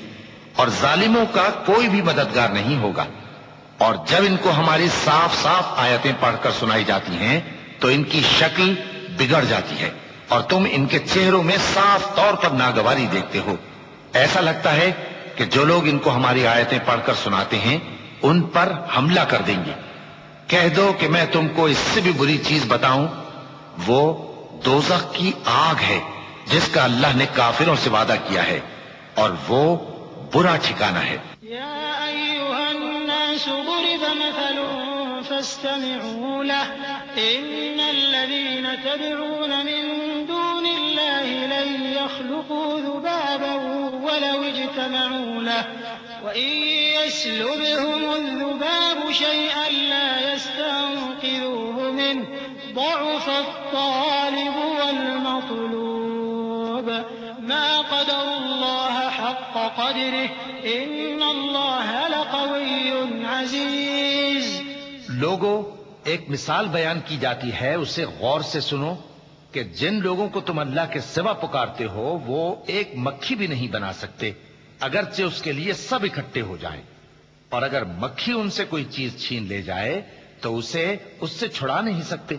اور ظالموں کا کوئی بھی مددگار نہیں ہوگا. اور جب ان کو ہماری صاف صاف آیتیں پڑھ کر سنائی جاتی ہیں تو ان کی شکل بگڑ جاتی ہے، اور تم ان کے چہروں میں صاف طور پر ناگواری دیکھتے ہو. ایسا لگتا ہے کہ جو لوگ ان کو ہماری آیتیں پڑھ کر سناتے ہیں ان پر حملہ کر دیں گے. کہہ دو کہ میں تم کو اس سے بھی بری چیز بتاؤں، وہ دوزخ کی آگ ہے جس کا اللہ نے کافروں سے وعدہ کیا ہے، اور وہ برا ٹھکانہ ہے. ضرب مثل فاستمعوا له إن الذين تدعون من دون الله لن يخلقوا ذبابا ولو اجتمعوا له وإن يسلبهم الذباب شيئا لا يستنقذوه منه ضعف الطالب والمطلوب ما قدر الله حق قدره إن الله لقوي عزيز. لوگو، ایک مثال بیان کی جاتی ہے، اسے غور سے سنو کہ جن لوگوں کو تم اللہ کے سوا پکارتے ہو وہ ایک مکھی بھی نہیں بنا سکتے اگرچہ اس کے لیے سب اکٹھے ہو جائیں، اور اگر مکھی ان سے کوئی چیز چھین لے جائے تو اسے اس سے چھڑا نہیں سکتے.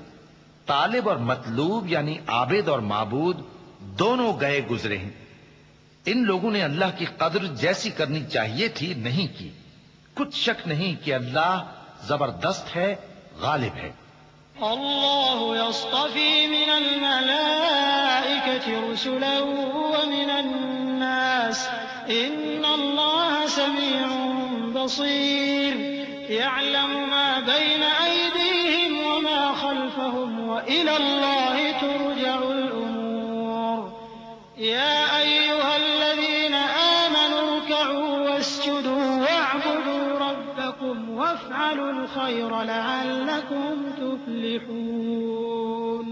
طالب اور مطلوب یعنی عابد اور معبود دونوں گئے گزرے ہیں. ان لوگوں نے اللہ کی قدر جیسی کرنی چاہیے تھی نہیں کی. کچھ شک نہیں کہ اللہ زبردست ہے، غالب ہے. اللہ يصطفي من الملائكة رسلا ومن الناس إن الله سميع بصير يعلم ما بين أيديهم وما خلفهم وإلى الله ترجع الأمور يا أيها الذين آمنوا اركعوا واسجدوا واعبدوا ربكم وافعلوا الخير لعلكم تفلحون.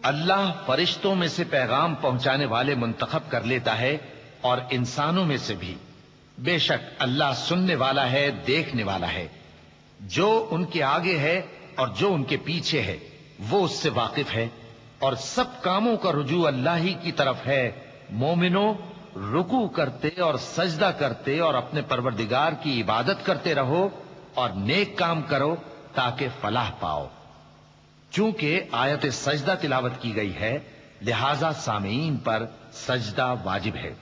اللہ فرشتوں میں سے پیغام پہنچانے والے منتخب کر لیتا ہے اور انسانوں میں سے بھی. بے شک اللہ سننے والا ہے، دیکھنے والا ہے. جو ان کے آگے ہے اور جو ان کے پیچھے ہے وہ اس سے واقف ہے، اور سب کاموں کا رجوع اللہ ہی کی طرف ہے. مومنوں، رکوع کرتے اور سجدہ کرتے اور اپنے پروردگار کی عبادت کرتے رہو اور نیک کام کرو تاکہ فلاح پاؤ. چونکہ آیت سجدہ تلاوت کی گئی ہے لہذا سامعین پر سجدہ واجب ہے.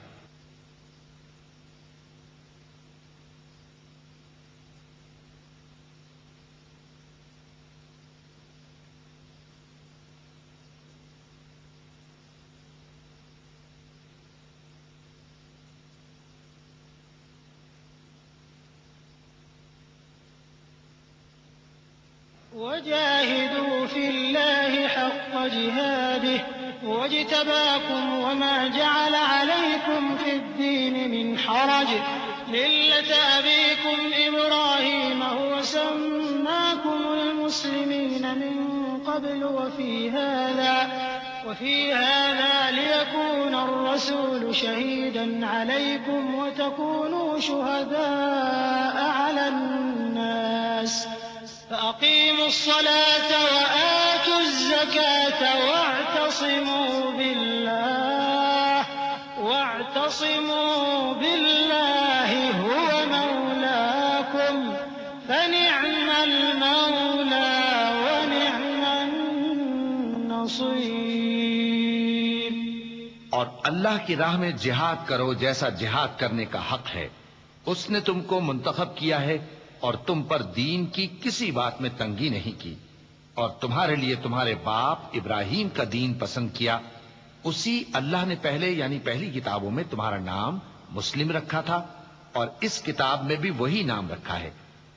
وجاهدوا في الله حق جهاده واجتباكم وما جعل عليكم في الدين من حرج ملة أبيكم إبراهيم هو سماكم المسلمين من قبل وفي هذا ليكون الرسول شهيدا عليكم وتكونوا شهداء على الناس فأقيموا الصلاة وآتوا الزكاة واعتصموا بالله هو مولاكم فنعم المولى ونعم النصير. اور اللہ کی راہ میں جہاد کرو جیسا جہاد کرنے کا حق ہے. اس نے تم کو منتخب کیا ہے اور تم پر دین کی کسی بات میں تنگی نہیں کی، اور تمہارے لیے تمہارے باپ ابراہیم کا دین پسند کیا. اسی اللہ نے پہلے یعنی پہلی کتابوں میں تمہارا نام مسلم رکھا تھا اور اس کتاب میں بھی وہی نام رکھا ہے.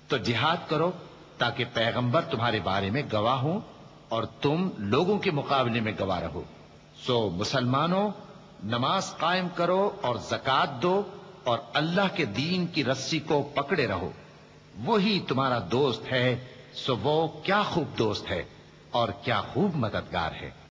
تو جہاد کرو تاکہ پیغمبر تمہارے بارے میں گواہ ہوں اور تم لوگوں کے مقابلے میں گواہ رہو. سو مسلمانوں، نماز قائم کرو اور زکوٰۃ دو اور اللہ کے دین کی رسی کو پکڑے رہو. وہی تمہارا دوست ہے. سو وہ کیا خوب دوست ہے اور کیا خوب مددگار ہے.